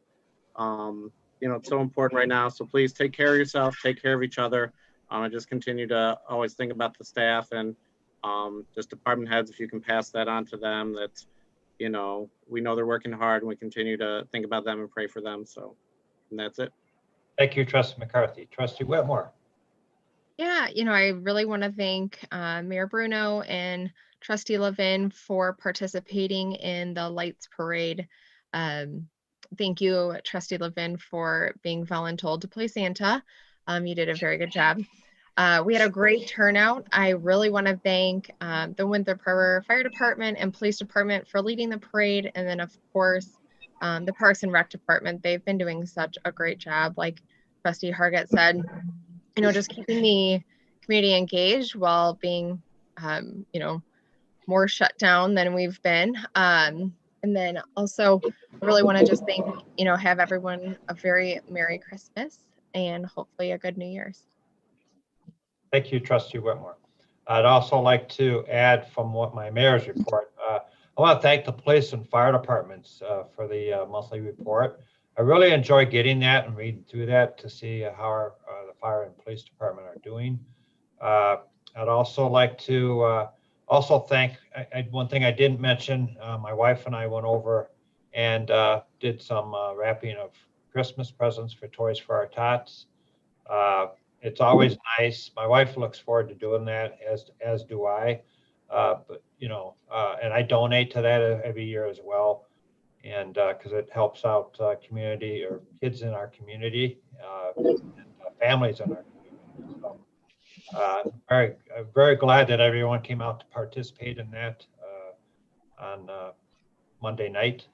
it's so important right now. So please take care of yourself, take care of each other. I just continue to always think about the staff and just department heads, if you can pass that on to them, that, you know, we know they're working hard and we continue to think about them and pray for them. So, and that's it. Thank you, Trustee McCarthy. Trustee Whitmore. Yeah, you know, I really want to thank Mayor Bruno and Trustee Levin for participating in the Lights Parade. Thank you, Trustee Levin, for being voluntold to play Santa. You did a very good job. We had a great turnout. I really want to thank the Winthrop Harbor Fire Department and Police Department for leading the parade. And then, of course, the Parks and Rec Department. They've been doing such a great job. Like Trustee Hargett said, you know, just keeping the community engaged while being, you know, more shut down than we've been. And then also, I really want to just thank, you know, have everyone a very Merry Christmas and hopefully a good New Year's. Thank you, Trustee Whitmore. I'd also like to add from what my mayor's report. I want to thank the police and fire departments for the monthly report. I really enjoy getting that and reading through that to see how the fire and police department are doing. I'd also like to also thank, one thing I didn't mention, my wife and I went over and did some wrapping of Christmas presents for Toys for Our Tots. It's always nice. My wife looks forward to doing that, as do I. But you know, and I donate to that every year as well, and because it helps out community or kids in our community, and families in our community. So, very glad that everyone came out to participate in that on Monday night,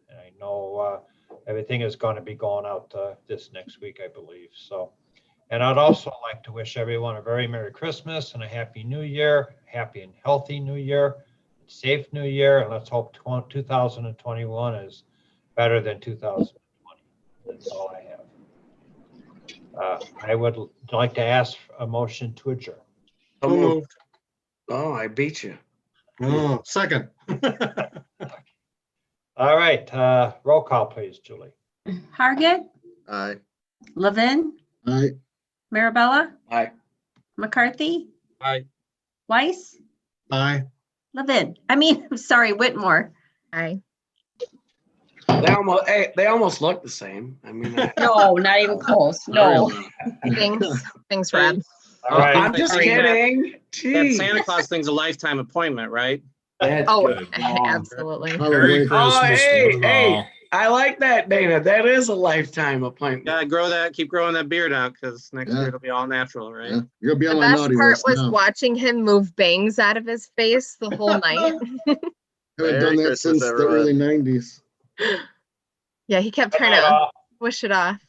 and I know everything is going to be going out this next week, I believe. So. And I'd also like to wish everyone a very Merry Christmas and a Happy New Year, happy and healthy New Year, safe New Year, and let's hope 2021 is better than 2020. That's all I have. I would like to ask a motion to adjourn. So moved. Oh, I beat you. Oh, second. All right, roll call, please, Julie. Hargit, Aye. Levin, Aye. Marabella, Aye. McCarthy, Aye. Weiss, Aye. Levin. Sorry, Whitmore. Aye. They almost look the same. I mean, No, not even close. No. Thanks, Rob. All right. I'm just kidding. That Jeez. Santa Claus thing's a lifetime appointment, right? That's Oh, just wrong. absolutely. Merry Christmas. Oh, hey, one and hey. all. I like that, Dana. That is a lifetime appointment. Yeah, keep growing that beard out because next Yeah. year it'll be all natural, right? Yeah, you're gonna be The on my best naughty part list was now. watching him move bangs out of his face the whole night. Haven't Merry done that Christmas, since the everyone. early 90s. Yeah, he kept trying to push it off.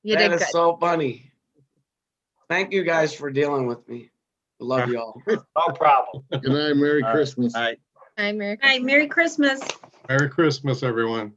You That did is good. so funny. Thank you guys for dealing with me. I love you all. No problem. Good night, Merry All right. Christmas. All right. Hi, Merry All right, Merry Christmas. Merry Christmas, everyone.